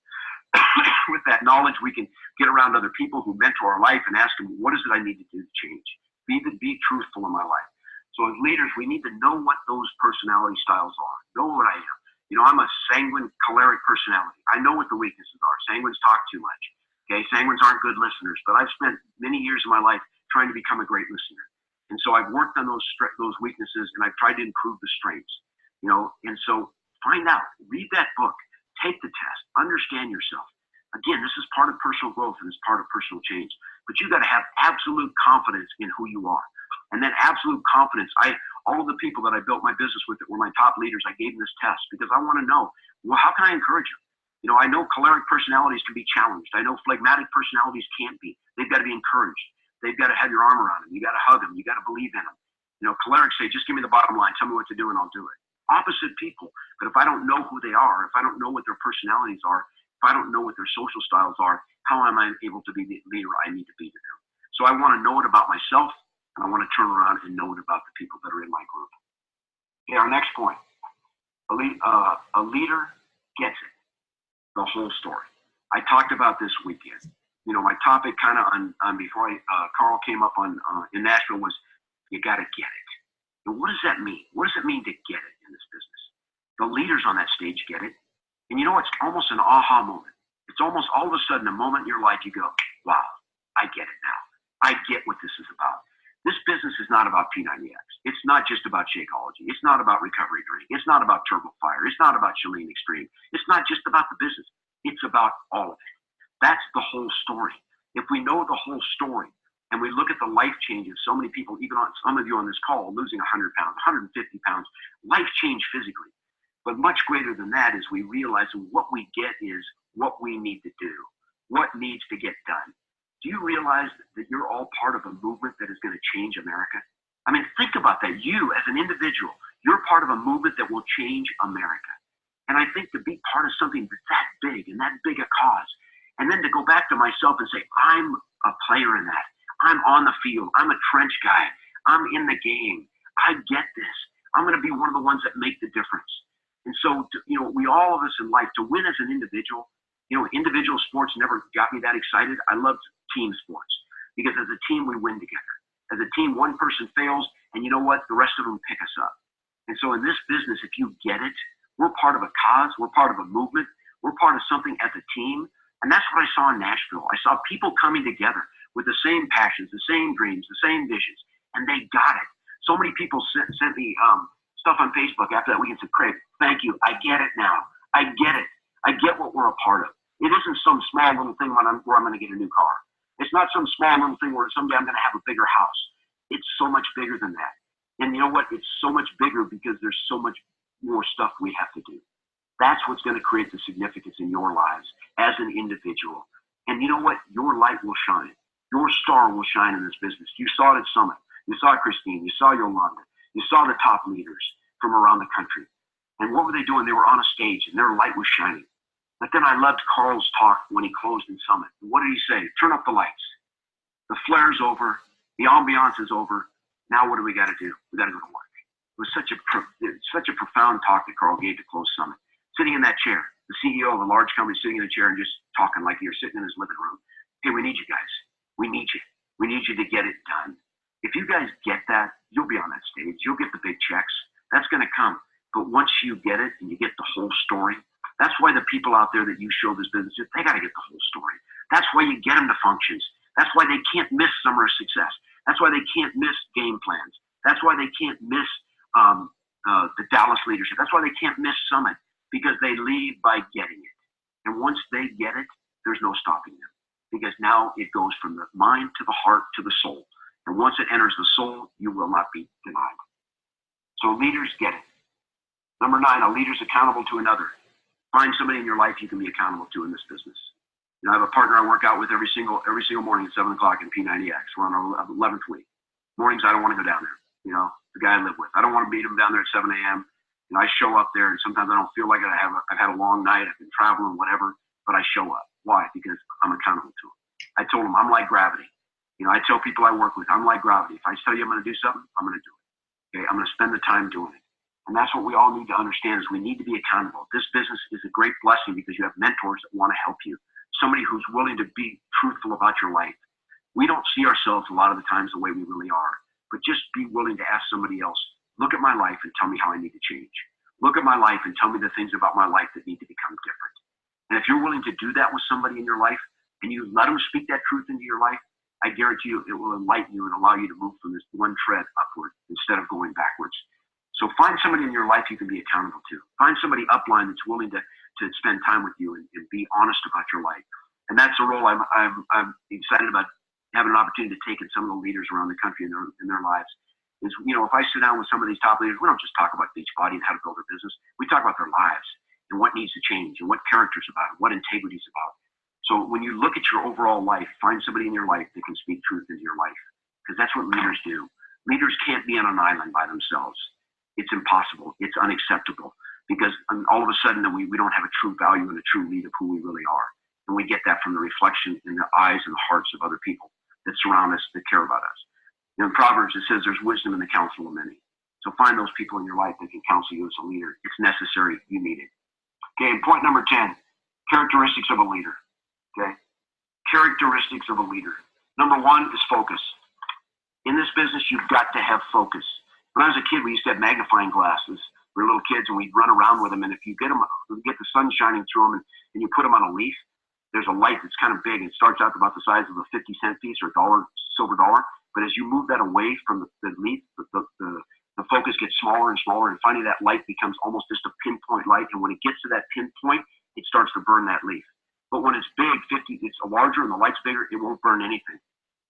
With that knowledge, we can get around other people who mentor our life and ask them, what is it I need to do to change? Be truthful in my life. So as leaders, we need to know what those personality styles are. Know what I am. You know, I'm a sanguine, choleric personality. I know what the weaknesses are. Sanguines talk too much. Okay, sanguines aren't good listeners, but I've spent many years of my life trying to become a great listener. And so I've worked on those weaknesses, and I've tried to improve the strengths. You know, and so find out, read that book, take the test, understand yourself. Again, this is part of personal growth and it's part of personal change. But you got to have absolute confidence in who you are. And that absolute confidence, all of the people that I built my business with that were my top leaders, I gave them this test because I want to know, well, how can I encourage them? You know, I know choleric personalities can be challenged. I know phlegmatic personalities can't be. They've got to be encouraged. They've got to have your arm around them. You got to hug them. You got to believe in them. You know, cholerics say, just give me the bottom line. Tell me what to do and I'll do it. Opposite people. But if I don't know who they are, if I don't know what their personalities are, if I don't know what their social styles are, how am I able to be the leader I need to be to them? So I want to know it about myself, and I want to turn around and know it about the people that are in my group. Okay, our next point. A leader gets it. The whole story. I talked about this weekend. You know, my topic kind of on before Carl came up on in Nashville was, you got to get it. And what does that mean? What does it mean to get it in this business? The leaders on that stage get it. And you know, it's almost an aha moment. It's almost all of a sudden a moment in your life you go, wow, I get it now. I get what this is about. This business is not about P90X. It's not just about Shakeology. It's not about Recovery Drink. It's not about Turbo Fire. It's not about Chalene Extreme. It's not just about the business. It's about all of it. That's the whole story. If we know the whole story and we look at the life changes, so many people, even on some of you on this call, losing 100 pounds, 150 pounds, life change physically. But much greater than that is we realize what we get is what we need to do, what needs to get done. Do you realize that you're all part of a movement that is going to change America? I mean, think about that. You, as an individual, you're part of a movement that will change America. And I think to be part of something that's that big and that big a cause, and then to go back to myself and say, I'm a player in that. I'm on the field. I'm a trench guy. I'm in the game. I get this. I'm going to be one of the ones that make the difference. And so, you know, we all of us in life, to win as an individual, you know, individual sports never got me that excited. I loved team sports. because as a team, we win together. As a team, one person fails, and you know what? The rest of them pick us up. And so in this business, if you get it, we're part of a cause, we're part of a movement, we're part of something as a team. And that's what I saw in Nashville. I saw people coming together with the same passions, the same dreams, the same visions, and they got it. So many people sent me stuff on Facebook after that weekend and said, Craig, thank you. I get it now. I get it. I get what we're a part of. It isn't some small little thing where I'm going to get a new car. It's not some small little thing where someday I'm going to have a bigger house. It's so much bigger than that. And you know what? It's so much bigger because there's so much more stuff we have to do. That's what's going to create the significance in your lives as an individual. And you know what? Your light will shine. Your star will shine in this business. You saw it at Summit. You saw Christine. You saw Yolanda. You saw the top leaders from around the country. And what were they doing? They were on a stage and their light was shining. But then I loved Carl's talk when he closed in Summit. What did he say? Turn up the lights. The flare's over. The ambiance is over. Now what do we got to do? We got to go to work. It was such a profound talk that Carl gave to close Summit. Sitting in that chair, the CEO of a large company sitting in a chair and just talking like you're sitting in his living room. Hey, we need you guys. We need you. We need you to get it done. If you guys get that, you'll be on that stage. You'll get the big checks. That's going to come. But once you get it and you get the whole story, that's why the people out there that you show this business to, they got to get the whole story. That's why you get them to functions. That's why they can't miss Summer of Success. That's why they can't miss game plans. That's why they can't miss the Dallas leadership. That's why they can't miss Summit, because they leave by getting it. And once they get it, there's no stopping them, because now it goes from the mind to the heart to the soul. And once it enters the soul, you will not be denied. So leaders get it. Number 9, a leader's accountable to another. Find somebody in your life you can be accountable to in this business. You know, I have a partner I work out with every single morning at 7 o'clock in P90X. We're on our 11th week. Mornings, I don't want to go down there. You know, the guy I live with. I don't want to meet him down there at 7 a.m. You know, I show up there, and sometimes I don't feel like it. I've had a long night. I've been traveling, whatever, but I show up. Why? Because I'm accountable to him. I told him I'm like gravity. You know, I tell people I work with, I'm like gravity. If I tell you I'm going to do something, I'm going to do it. Okay, I'm going to spend the time doing it. And that's what we all need to understand, is we need to be accountable. This business is a great blessing because you have mentors that want to help you. Somebody who's willing to be truthful about your life. We don't see ourselves a lot of the times the way we really are, but just be willing to ask somebody else, look at my life and tell me how I need to change. Look at my life and tell me the things about my life that need to become different. And if you're willing to do that with somebody in your life and you let them speak that truth into your life, I guarantee you it will enlighten you and allow you to move from this one tread upward instead of going backwards. So find somebody in your life you can be accountable to. Find somebody upline that's willing to spend time with you and be honest about your life. And that's a role I'm excited about having an opportunity to take in some of the leaders around the country in their lives. Is, you know, if I sit down with some of these top leaders, we don't just talk about Beachbody and how to build their business. We talk about their lives and what needs to change and what character's about and what integrity's about. So when you look at your overall life, find somebody in your life that can speak truth into your life, because that's what leaders do. Leaders can't be on an island by themselves. It's impossible. It's unacceptable, because all of a sudden we don't have a true value and a true lead of who we really are. And we get that from the reflection in the eyes and the hearts of other people that surround us, that care about us. You know, in Proverbs, it says there's wisdom in the counsel of many. So find those people in your life that can counsel you as a leader. It's necessary. You need it. Okay, and point number 10, characteristics of a leader. Okay, characteristics of a leader. Number 1 is focus. In this business, you've got to have focus. When I was a kid, we used to have magnifying glasses. We were little kids, and we'd run around with them. And if you get the sun shining through them, and you put them on a leaf, there's a light that's kind of big. It starts out about the size of a 50-cent piece or silver dollar. But as you move that away from the leaf, the focus gets smaller and smaller, and finally that light becomes almost just a pinpoint light. And when it gets to that pinpoint, it starts to burn that leaf. But when it's big, it's larger and the light's bigger, it won't burn anything.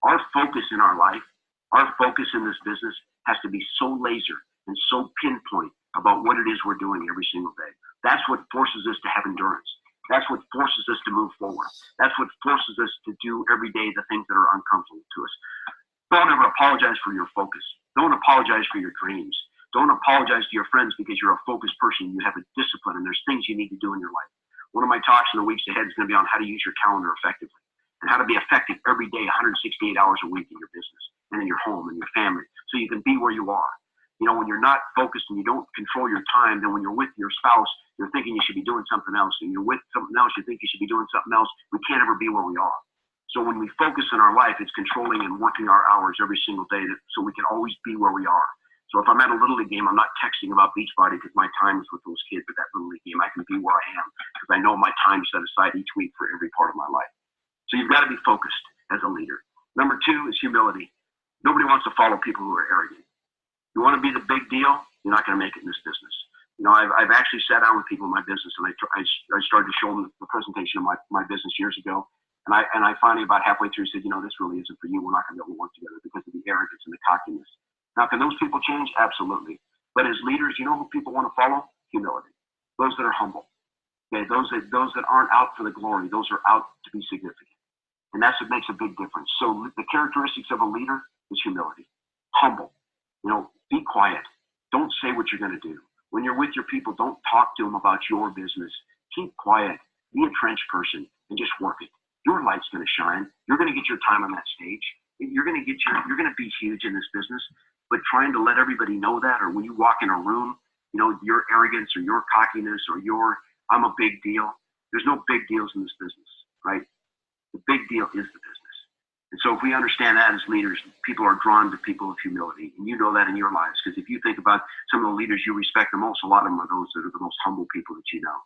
Our focus in our life, our focus in this business has to be so laser and so pinpoint about what it is we're doing every single day. That's what forces us to have endurance. That's what forces us to move forward. That's what forces us to do every day the things that are uncomfortable to us. Don't ever apologize for your focus. Don't apologize for your dreams. Don't apologize to your friends because you're a focused person. You have a discipline, and there's things you need to do in your life. One of my talks in the weeks ahead is going to be on how to use your calendar effectively and how to be effective every day, 168 hours a week in your business and in your home and your family, so you can be where you are. You know, when you're not focused and you don't control your time, then when you're with your spouse, you're thinking you should be doing something else. And you're with something else, you think you should be doing something else. We can't ever be where we are. So when we focus in our life, it's controlling and working our hours every single day so we can always be where we are. So if I'm at a Little League game, I'm not texting about Beachbody because my time is with those kids at that Little League game. I can be where I am because I know my time set aside each week for every part of my life. So you've got to be focused as a leader. Number 2 is humility. Nobody wants to follow people who are arrogant. You want to be the big deal, you're not going to make it in this business. You know, I've actually sat down with people in my business, and I started to show them the presentation of my business years ago. And I finally, about halfway through, said, you know, this really isn't for you. We're not going to be able to work together because of the arrogance and the cockiness. Now, can those people change? Absolutely. But as leaders, you know who people want to follow? Humility. Those that are humble. Okay, those that aren't out for the glory. Those are out to be significant. And that's what makes a big difference. So the characteristics of a leader is humility. Humble. You know, be quiet. Don't say what you're going to do. When you're with your people, don't talk to them about your business. Keep quiet. Be a trench person and just work it. Your light's going to shine. You're going to get your time on that stage. You're going to be huge in this business. But trying to let everybody know that, or when you walk in a room, you know, your arrogance or your cockiness or I'm a big deal. There's no big deals in this business, right? The big deal is the business. And so if we understand that as leaders, people are drawn to people of humility. And you know that in your lives, because if you think about some of the leaders you respect the most, a lot of them are those that are the most humble people that you know.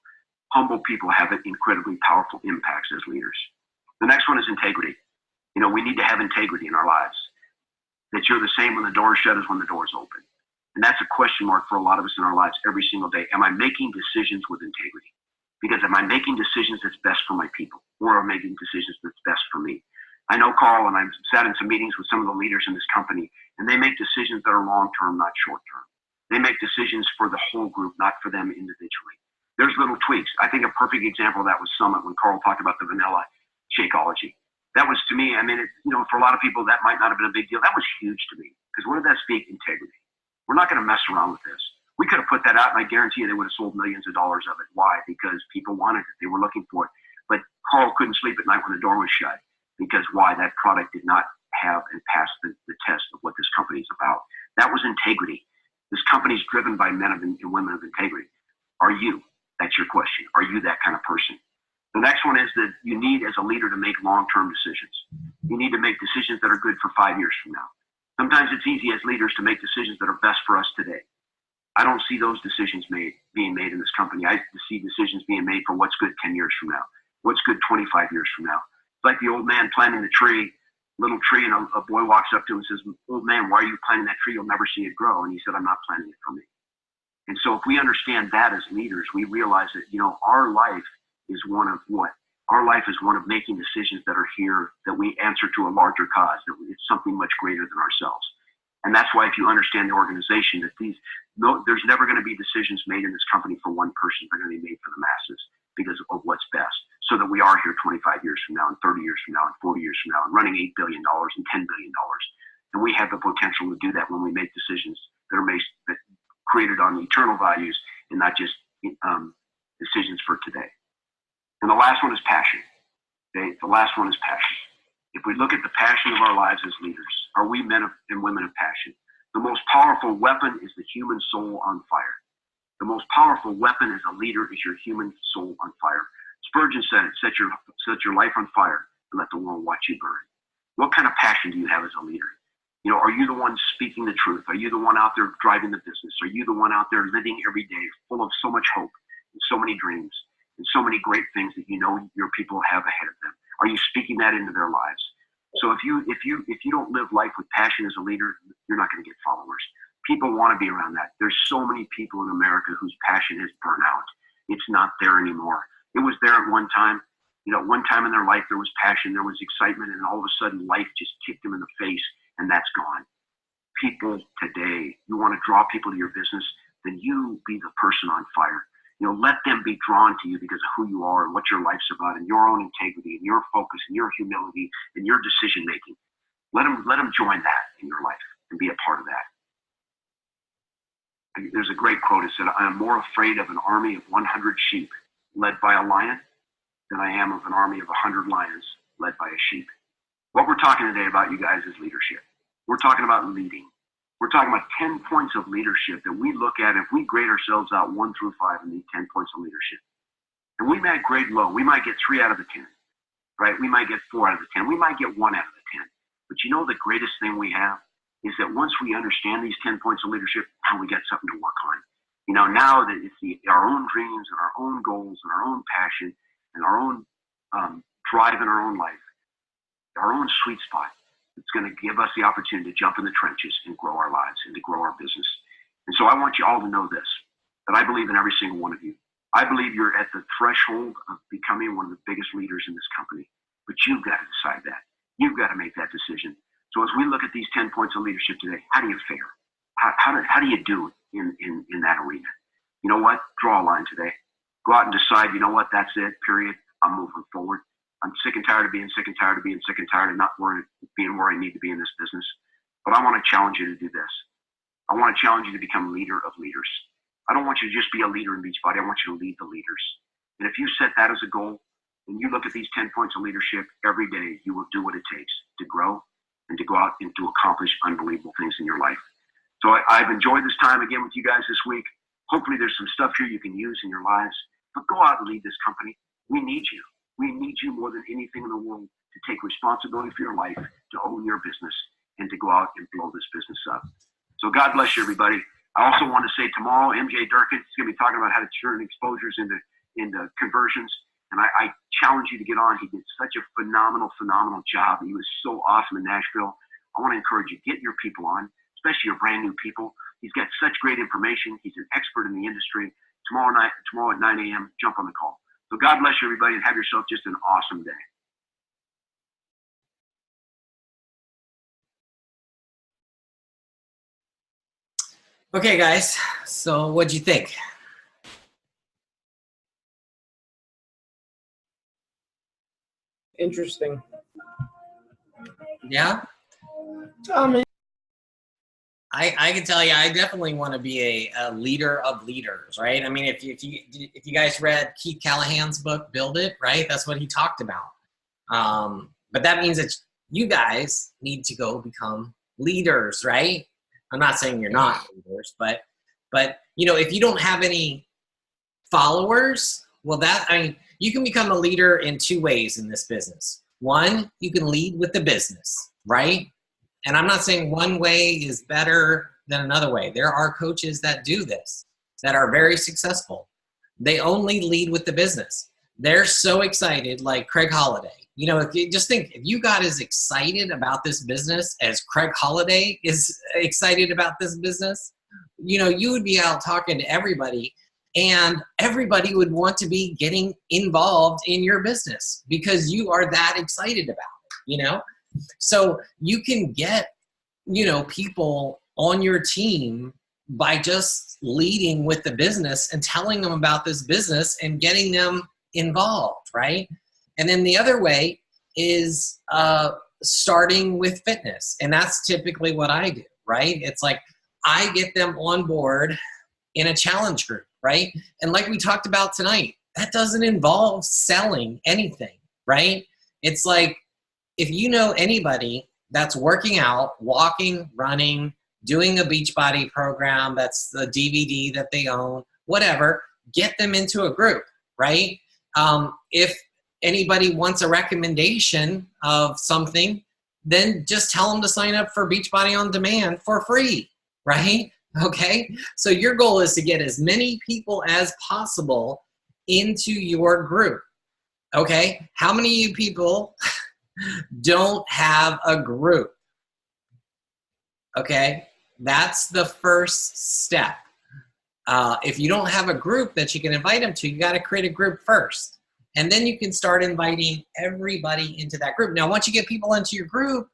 Humble people have incredibly powerful impacts as leaders. The next one is integrity. You know, we need to have integrity in our lives. That you're the same when the door is shut as when the door is open. And that's a question mark for a lot of us in our lives every single day. Am I making decisions with integrity? Because am I making decisions that's best for my people? Or am I making decisions that's best for me? I know Carl, and I've sat in some meetings with some of the leaders in this company, and they make decisions that are long-term, not short-term. They make decisions for the whole group, not for them individually. There's little tweaks. I think a perfect example of that was Summit when Carl talked about the vanilla Shakeology. That was, to me, I mean, for a lot of people, that might not have been a big deal. That was huge to me, because what did that speak? Integrity. We're not going to mess around with this. We could have put that out, and I guarantee you they would have sold millions of dollars of it. Why? Because people wanted it. They were looking for it. But Carl couldn't sleep at night when the door was shut. Because why? That product did not have and pass the test of what this company is about. That was integrity. This company is driven by men and women of integrity. Are you? That's your question. Are you that kind of person? The next one is that you need, as a leader, to make long-term decisions. You need to make decisions that are good for 5 years from now. Sometimes it's easy as leaders to make decisions that are best for us today. I don't see those decisions being made in this company. I see decisions being made for what's good 10 years from now, what's good 25 years from now. It's like the old man planting the tree, little tree, and a boy walks up to him and says, "Old man, why are you planting that tree? You'll never see it grow." And he said, "I'm not planting it for me." And so if we understand that as leaders, we realize that, our life is one of what? Our life is one of making decisions that are here, that we answer to a larger cause, that it's something much greater than ourselves. And that's why if you understand the organization, that there's never going to be decisions made in this company for one person. They're going to be made for the masses because of what's best, so that we are here 25 years from now and 30 years from now and 40 years from now and running $8 billion and $10 billion. And we have the potential to do that when we make decisions that are created on eternal values and not just decisions for today. And the last one is passion. Okay? The last one is passion. If we look at the passion of our lives as leaders, are we men and women of passion? The most powerful weapon is the human soul on fire. The most powerful weapon as a leader is your human soul on fire. Spurgeon said it, set your life on fire and let the world watch you burn. What kind of passion do you have as a leader? Are you the one speaking the truth? Are you the one out there driving the business? Are you the one out there living every day full of so much hope and so many dreams and so many great things that your people have ahead of them? Are you speaking that into their lives? So if you don't live life with passion as a leader, you're not going to get followers. People want to be around that. There's so many people in America whose passion is burnt out. It's not there anymore. It was there at one time. One time in their life there was passion, there was excitement, and all of a sudden life just kicked them in the face, and that's gone. People today, you want to draw people to your business, then you be the person on fire. Let them be drawn to you because of who you are and what your life's about and your own integrity and your focus and your humility and your decision making. Let them join that in your life and be a part of that. There's a great quote. It said, "I am more afraid of an army of 100 sheep led by a lion than I am of an army of 100 lions led by a sheep." What we're talking today about, you guys, is leadership. We're talking about leading. We're talking about 10 points of leadership that we look at if we grade ourselves out 1 through 5 in these 10 points of leadership. And we might grade low. We might get 3 out of the 10. right? We might get 4 out of the 10. We might get 1 out of the 10. But you know the greatest thing we have is that once we understand these 10 points of leadership, now we got something to work on. You know, now that it's our own dreams and our own goals and our own passion and our own drive in our own life, our own sweet spot, it's going to give us the opportunity to jump in the trenches and grow our lives and to grow our business. And so I want you all to know this, that I believe in every single one of you. I believe you're at the threshold of becoming one of the biggest leaders in this company, but you've got to decide that. You've got to make that decision. So as we look at these 10 points of leadership today, how do you fare? How do you do in that arena? You know what? Draw a line today. Go out and decide, you know what? That's it, period. I'm moving forward. I'm sick and tired of being sick and tired of being sick and tired of not being where I need to be in this business. But I want to challenge you to do this. I want to challenge you to become leader of leaders. I don't want you to just be a leader in Beachbody. I want you to lead the leaders. And if you set that as a goal, and you look at these 10 points of leadership every day, you will do what it takes to grow and to go out and to accomplish unbelievable things in your life. So I've enjoyed this time again with you guys this week. Hopefully there's some stuff here you can use in your lives. But go out and lead this company. We need you. We need you more than anything in the world to take responsibility for your life, to own your business, and to go out and blow this business up. So God bless you, everybody. I also want to say tomorrow, MJ Durkin is going to be talking about how to turn exposures into conversions. And I challenge you to get on. He did such a phenomenal job. He was so awesome in Nashville. I want to encourage you, get your people on, especially your brand new people. He's got such great information. He's an expert in the industry. Tomorrow at 9 a.m., jump on the call. So God bless you, everybody, and have yourself just an awesome day. Okay, guys. So what'd you think? Interesting. Yeah? I can tell you, I definitely want to be a leader of leaders, right? I mean, if you guys read Keith Callahan's book, Build It, right? That's what he talked about. But that means that you guys need to go become leaders, right? I'm not saying you're not leaders, but you know, if you don't have any followers, well, you can become a leader in 2 ways in this business. One, you can lead with the business, right? And I'm not saying one way is better than another way. There are coaches that do this, that are very successful. They only lead with the business. They're so excited, like Craig Holliday. You know, if you got as excited about this business as Craig Holliday is excited about this business, you know, you would be out talking to everybody, and everybody would want to be getting involved in your business because you are that excited about it, you know? So you can get, you know, people on your team by just leading with the business and telling them about this business and getting them involved, right? And then the other way is starting with fitness. And that's typically what I do, right? It's like I get them on board in a challenge group, right? And like we talked about tonight, that doesn't involve selling anything, right? It's like, if you know anybody that's working out, walking, running, doing a Beachbody program, that's the DVD that they own, whatever, get them into a group, right? If anybody wants a recommendation of something, then just tell them to sign up for Beachbody On Demand for free, right? Okay? So your goal is to get as many people as possible into your group, okay? How many of you people don't have a group? Okay, that's the first step. If you don't have a group that you can invite them to, you got to create a group first, and then you can start inviting everybody into that group. Now, once you get people into your group,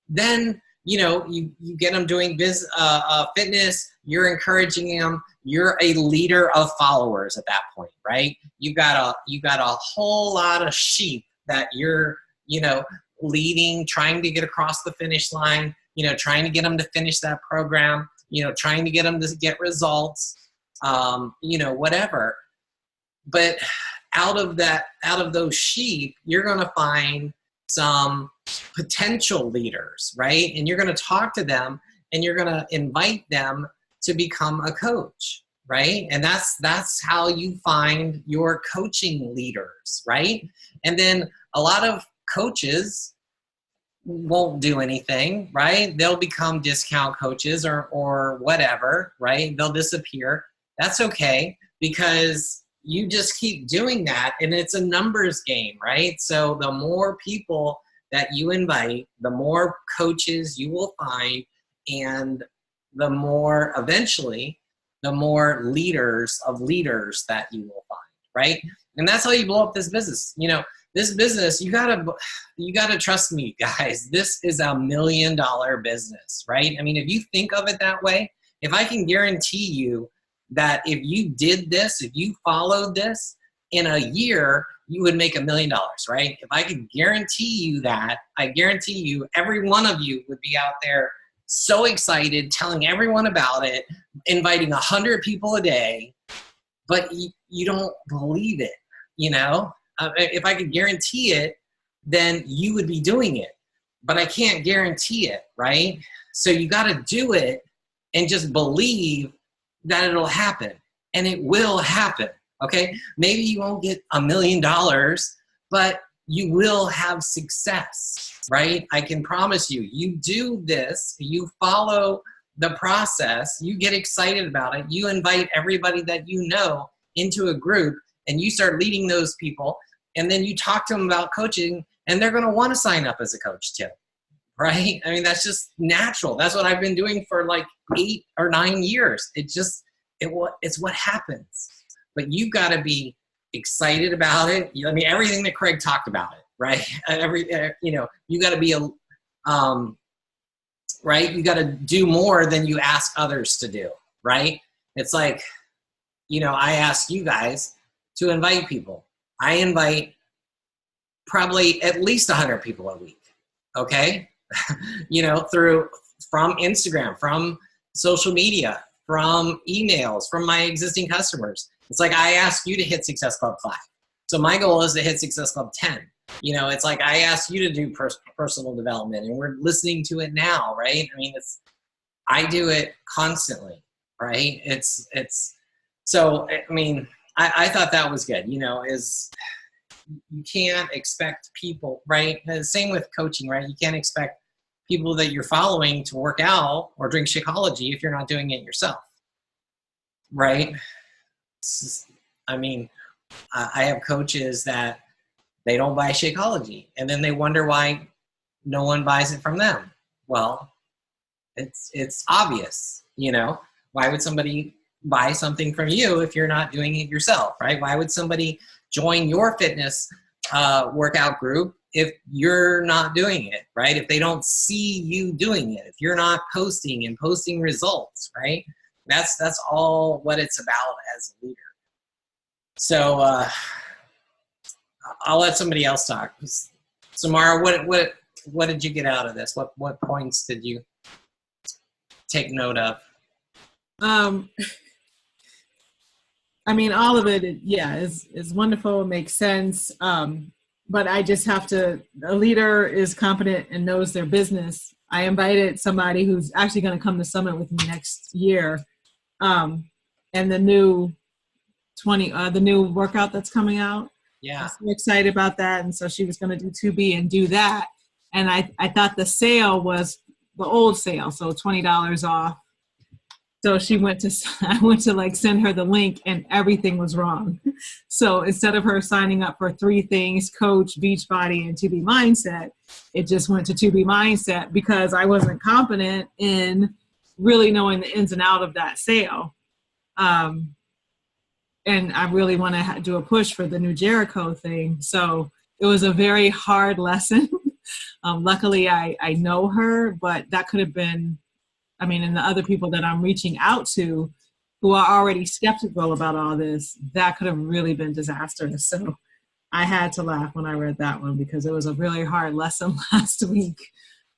then you know you get them doing fitness. You're encouraging them. You're a leader of followers at that point, right? You got a whole lot of sheep that you're, you know, leading, trying to get across the finish line, you know, trying to get them to finish that program, you know, trying to get them to get results, you know, whatever. But out of those sheep, you're going to find some potential leaders, right? And you're going to talk to them and you're going to invite them to become a coach. right? And that's how you find your coaching leaders, right? And then a lot of coaches won't do anything, right? They'll become discount coaches or whatever, right? They'll disappear. That's okay, because you just keep doing that, and it's a numbers game, right? So the more people that you invite, the more coaches you will find, and the more, eventually, the more leaders of leaders that you will find, right? And that's how you blow up this business. You know, this business, you gotta trust me, guys. This is $1 million business, right? I mean, if you think of it that way, if I can guarantee you that if you did this, if you followed this, in a year, you would make $1 million, right? If I could guarantee you that, I guarantee you, every one of you would be out there so excited, telling everyone about it, inviting 100 people a day, but you don't believe it, you know? If I could guarantee it, then you would be doing it, but I can't guarantee it, right? So you got to do it and just believe that it'll happen, and it will happen. Okay, maybe you won't get $1 million, but you will have success, right? I can promise you. You do this, you follow the process, you get excited about it, you invite everybody that you know into a group, and you start leading those people, and then you talk to them about coaching, and they're going to want to sign up as a coach too, right? I mean, that's just natural. That's what I've been doing for like 8 or 9 years. It's what happens. But you've got to be excited about it. I mean, everything that Craig talked about it, right? You got to be right? You got to do more than you ask others to do, right? It's like, I ask you guys to invite people. I invite probably at least 100 people a week, okay? From Instagram, from social media, from emails, from my existing customers. It's like I ask you to hit Success Club 5. So my goal is to hit Success Club 10. It's like I asked you to do personal development, and we're listening to it now, right? I mean, I do it constantly, right? So, I mean, I thought that was good, is you can't expect people, right? The same with coaching, right? You can't expect people that you're following to work out or drink Shakeology if you're not doing it yourself, right? I mean, I have coaches that they don't buy Shakeology, and then they wonder why no one buys it from them. Well, it's obvious, Why would somebody buy something from you if you're not doing it yourself, right? Why would somebody join your fitness workout group if you're not doing it, right? If they don't see you doing it, if you're not posting results, right? That's all what it's about as a leader. So I'll let somebody else talk. Samara, what did you get out of this? What points did you take note of? I mean, all of it, is wonderful. It makes sense. But I just have to, a leader is competent and knows their business. I invited somebody who's actually going to come to Summit with me next year. And the new workout that's coming out. Yeah. I'm so excited about that. And so she was going to do 2B and do that. And I thought the sale was the old sale. So $20 off. So I went to like send her the link, and everything was wrong. So instead of her signing up for 3 things, Coach, Beachbody, and 2B Mindset, it just went to 2B Mindset because I wasn't confident in really knowing the ins and outs of that sale. And I really want to do a push for the new Jericho thing. So it was a very hard lesson. Luckily, I know her, but that could have been, and the other people that I'm reaching out to who are already skeptical about all this, that could have really been disastrous. So I had to laugh when I read that one because it was a really hard lesson last week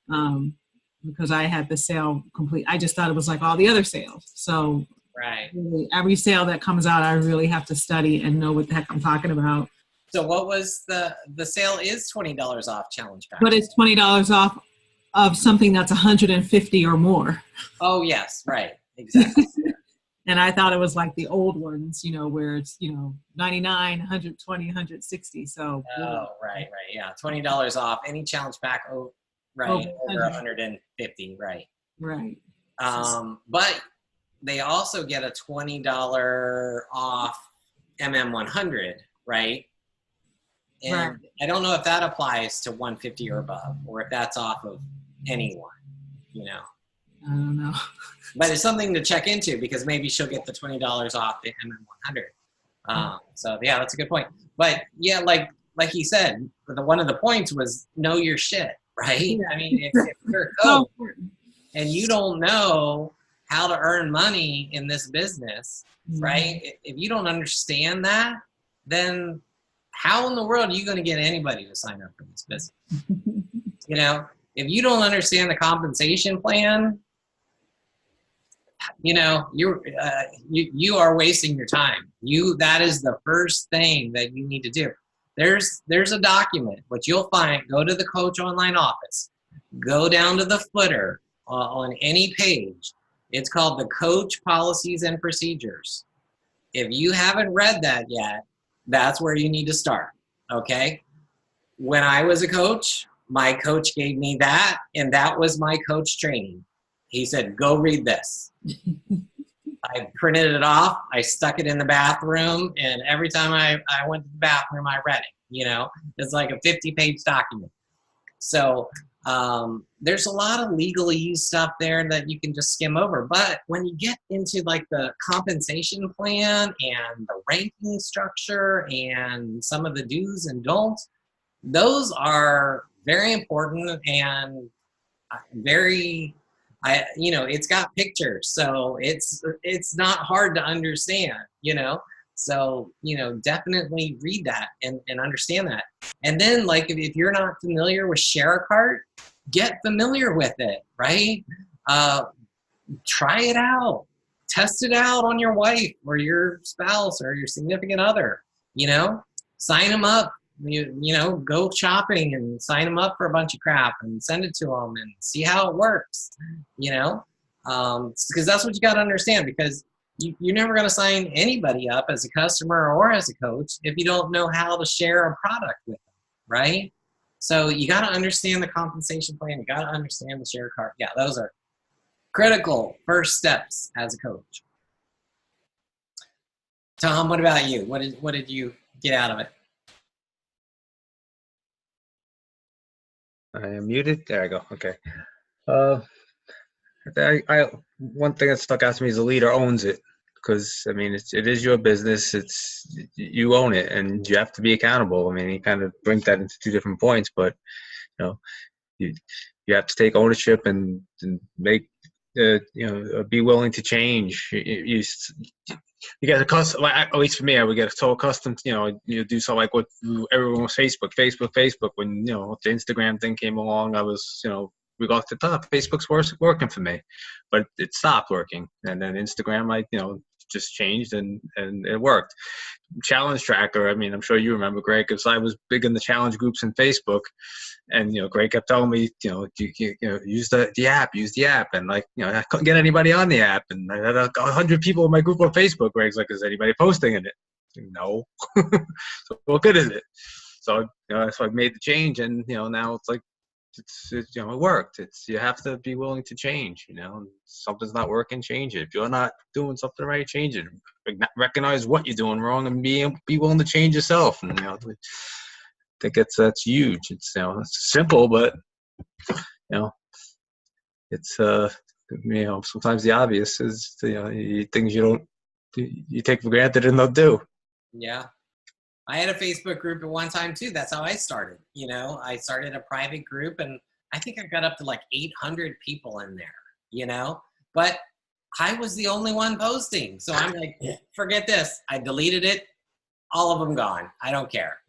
because I had the sale complete. I just thought it was like all the other sales. So right. Really, every sale that comes out, I really have to study and know what the heck I'm talking about. So what was the sale is $20 off challenge pack. But it's $20 off of something that's 150 or more. Oh yes, right, exactly. And I thought it was like the old ones, where it's, 99, 120, 160. So Oh, right. Yeah. $20 off any challenge pack. Oh, right. over Over 100. 150. Right. Right. But they also get a $20 off MM100, right? And Right. I don't know if that applies to 150 or above, or if that's off of anyone, I don't know. But it's something to check into, because maybe she'll get the $20 off the MM100. So yeah, that's a good point. But yeah, like he said, one of the points was know your shit, right? Yeah. I mean, if you're a coach and you don't know how to earn money in this business, right? If you don't understand that, then how in the world are you going to get anybody to sign up for this business? If you don't understand the compensation plan, you are wasting your time. That is the first thing that you need to do. There's a document, which you'll find. Go to the Coach Online office. Go down to the footer on any page. It's called the Coach Policies and Procedures. If you haven't read that yet, that's where you need to start. Okay? When I was a coach, my coach gave me that, and that was my coach training. He said, go read this. I printed it off. I stuck it in the bathroom, and every time I went to the bathroom, I read it. It's like a 50-page document. So there's a lot of legalese stuff there that you can just skim over. But when you get into like the compensation plan and the ranking structure and some of the do's and don'ts, those are very important and very, it's got pictures, so it's not hard to understand, So, definitely read that and understand that. And then, like, if you're not familiar with Share a Cart, get familiar with it, right? Try it out. Test it out on your wife or your spouse or your significant other, Sign them up. Go shopping and sign them up for a bunch of crap and send it to them and see how it works, because that's what you got to understand, because you're never going to sign anybody up as a customer or as a coach if you don't know how to share a product with them, right? So you got to understand the compensation plan. You got to understand the Share Cart. Yeah, those are critical first steps as a coach. Tom, what about you? What did you get out of it? I am muted. There I go. Okay. I one thing that stuck out to me is the leader owns it, because I mean it is your business. You own it, and you have to be accountable. I mean, he kind of brings that into two different points, but you have to take ownership and make be willing to change. You get accustomed, like, at least for me, I would get so accustomed, you do something like what everyone was Facebook. When, the Instagram thing came along, I was, we got to the top. Facebook's working for me, but it stopped working. And then Instagram, just changed and it worked. Challenge tracker, I mean, I'm sure you remember, Greg, because I was big in the challenge groups in Facebook, and Greg kept telling me, use the app, and I couldn't get anybody on the app, and I had 100 people in my group on Facebook. Greg's like, is anybody posting in it? No. So what good is it? So so I made the change, and now it's like it worked. You have to be willing to change. Something's not working, change it. If you're not doing something right, change it. Recognize what you're doing wrong and be willing to change yourself. And I think that's huge. It's it's simple, but it's sometimes the obvious is things you take for granted and they'll do. Yeah. I had a Facebook group at one time too. That's how I started. I started a private group, and I think I got up to like 800 people in there, but I was the only one posting. So I'm like, forget this. I deleted it. All of them gone. I don't care,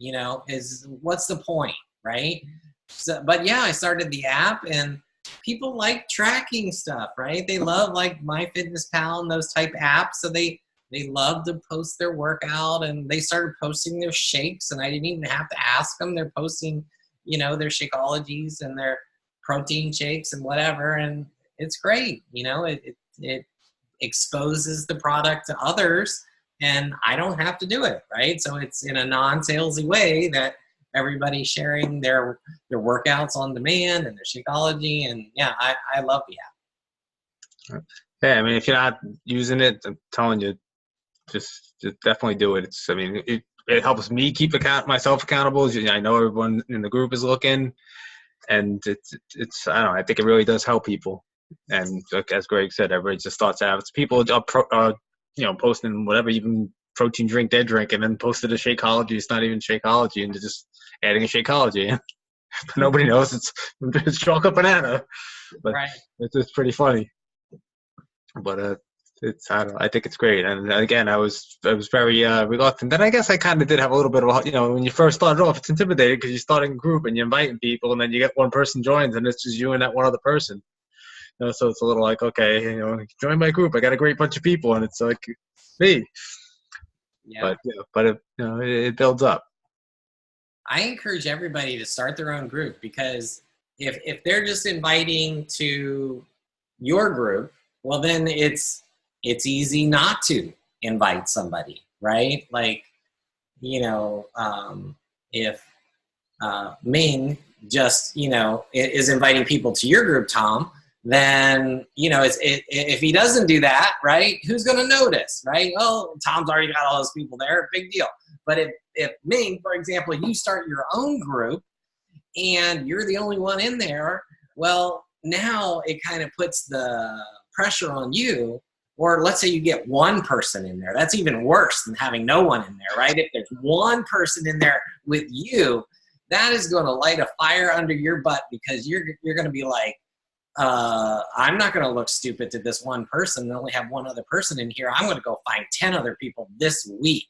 what's the point, right? So, but yeah, I started the app, and people like tracking stuff, right? They love like MyFitnessPal and those type apps. So they love to post their workout, and they started posting their shakes, and I didn't even have to ask them. They're posting, their Shakeologies and their protein shakes and whatever. And it's great. It exposes the product to others, and I don't have to do it, right? So it's in a non-salesy way that everybody's sharing their workouts on demand and their Shakeology, and yeah, I love the app. Yeah, I mean, if you're not using it, I'm telling you, just definitely do it. I mean, it helps me keep myself accountable. I know everyone in the group is looking, and it's I don't know. I think it really does help people. And like, as Greg said, everybody just starts out. It's people posting whatever, even protein drink they're drinking, and posted a Shakeology. It's not even Shakeology, and they're just adding a Shakeology in. Nobody knows it's chocolate banana, but Right. it's pretty funny. But I don't know, I think it's great. And again, I was very reluctant. Then I guess I kind of did have a little bit of, when you first started off, it's intimidating because you're starting a group and you're inviting people, and then you get one person joins, and it's just you and that one other person. So it's a little like, okay, join my group. I got a great bunch of people, and it's like me. Yeah. But it builds up. I encourage everybody to start their own group, because if they're just inviting to your group, well, then it's easy not to invite somebody, right? Like, if Ming just, is inviting people to your group, Tom, then, if he doesn't do that, right, who's going to notice, right? Oh, Tom's already got all those people there, big deal. But if Ming, for example, you start your own group and you're the only one in there, well, now it kind of puts the pressure on you. Or let's say you get one person in there. That's even worse than having no one in there, right? If there's one person in there with you, that is going to light a fire under your butt, because you're going to be like, I'm not going to look stupid to this one person and only have one other person in here. I'm going to go find 10 other people this week,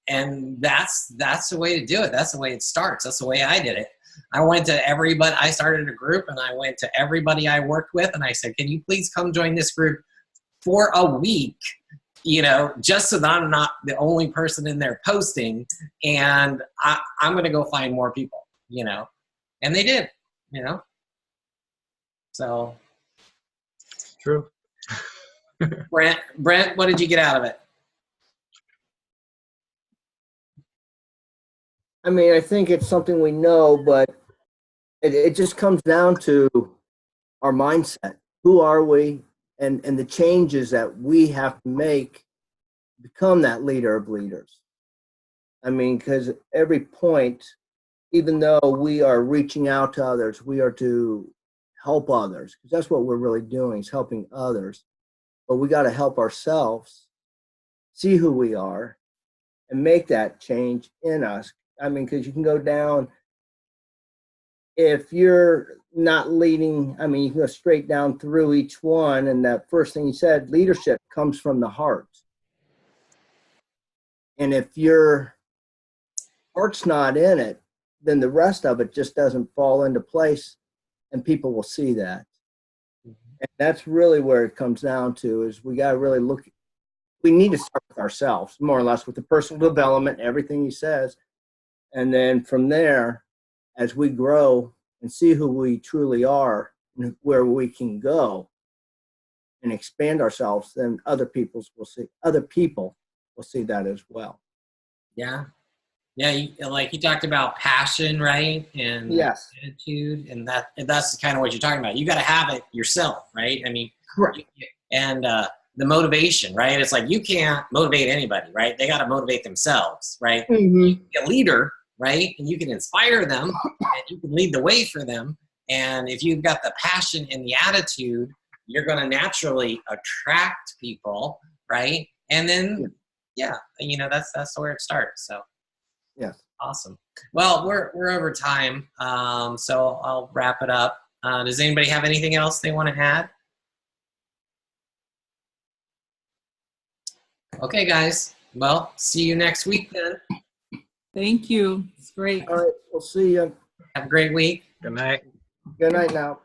and that's the way to do it. That's the way it starts. That's the way I did it. I went to everybody. I started a group, and I went to everybody I worked with, and I said, can you please come join this group for a week, just so that I'm not the only person in there posting, and I'm going to go find more people, and they did, So. True. Brent, what did you get out of it? I mean, I think it's something we know, but it just comes down to our mindset. Who are we? And the changes that we have to make to become that leader of leaders. I mean, because every point, even though we are reaching out to others, we are to help others, because that's what we're really doing, is helping others. But we got to help ourselves see who we are and make that change in us. I mean, because you can go down, if you're not leading, I mean, you can go straight down through each one. And that first thing you said, leadership comes from the heart. And if your heart's not in it, then the rest of it just doesn't fall into place, and people will see that. And that's really where it comes down to, is we got to really look, we need to start with ourselves, more or less, with the personal development, everything he says. And then from there, as we grow and see who we truly are and where we can go and expand ourselves, then other people will see that as well. Yeah. Like you talked about passion, right? And yes, attitude, and that's kind of what you're talking about. You got to have it yourself, right? I mean, correct. And the motivation, right? It's like you can't motivate anybody, right? They got to motivate themselves, right? Mm-hmm. You can be a leader, right? And you can inspire them, and you can lead the way for them. And if you've got the passion and the attitude, you're going to naturally attract people, right? And then, that's where it starts. So. Yeah. Awesome. Well, we're over time, so I'll wrap it up. Does anybody have anything else they want to add? Okay, guys. Well, see you next week then. Thank you. It's great. All right, we'll see you. Have a great week. Good night. Good night now.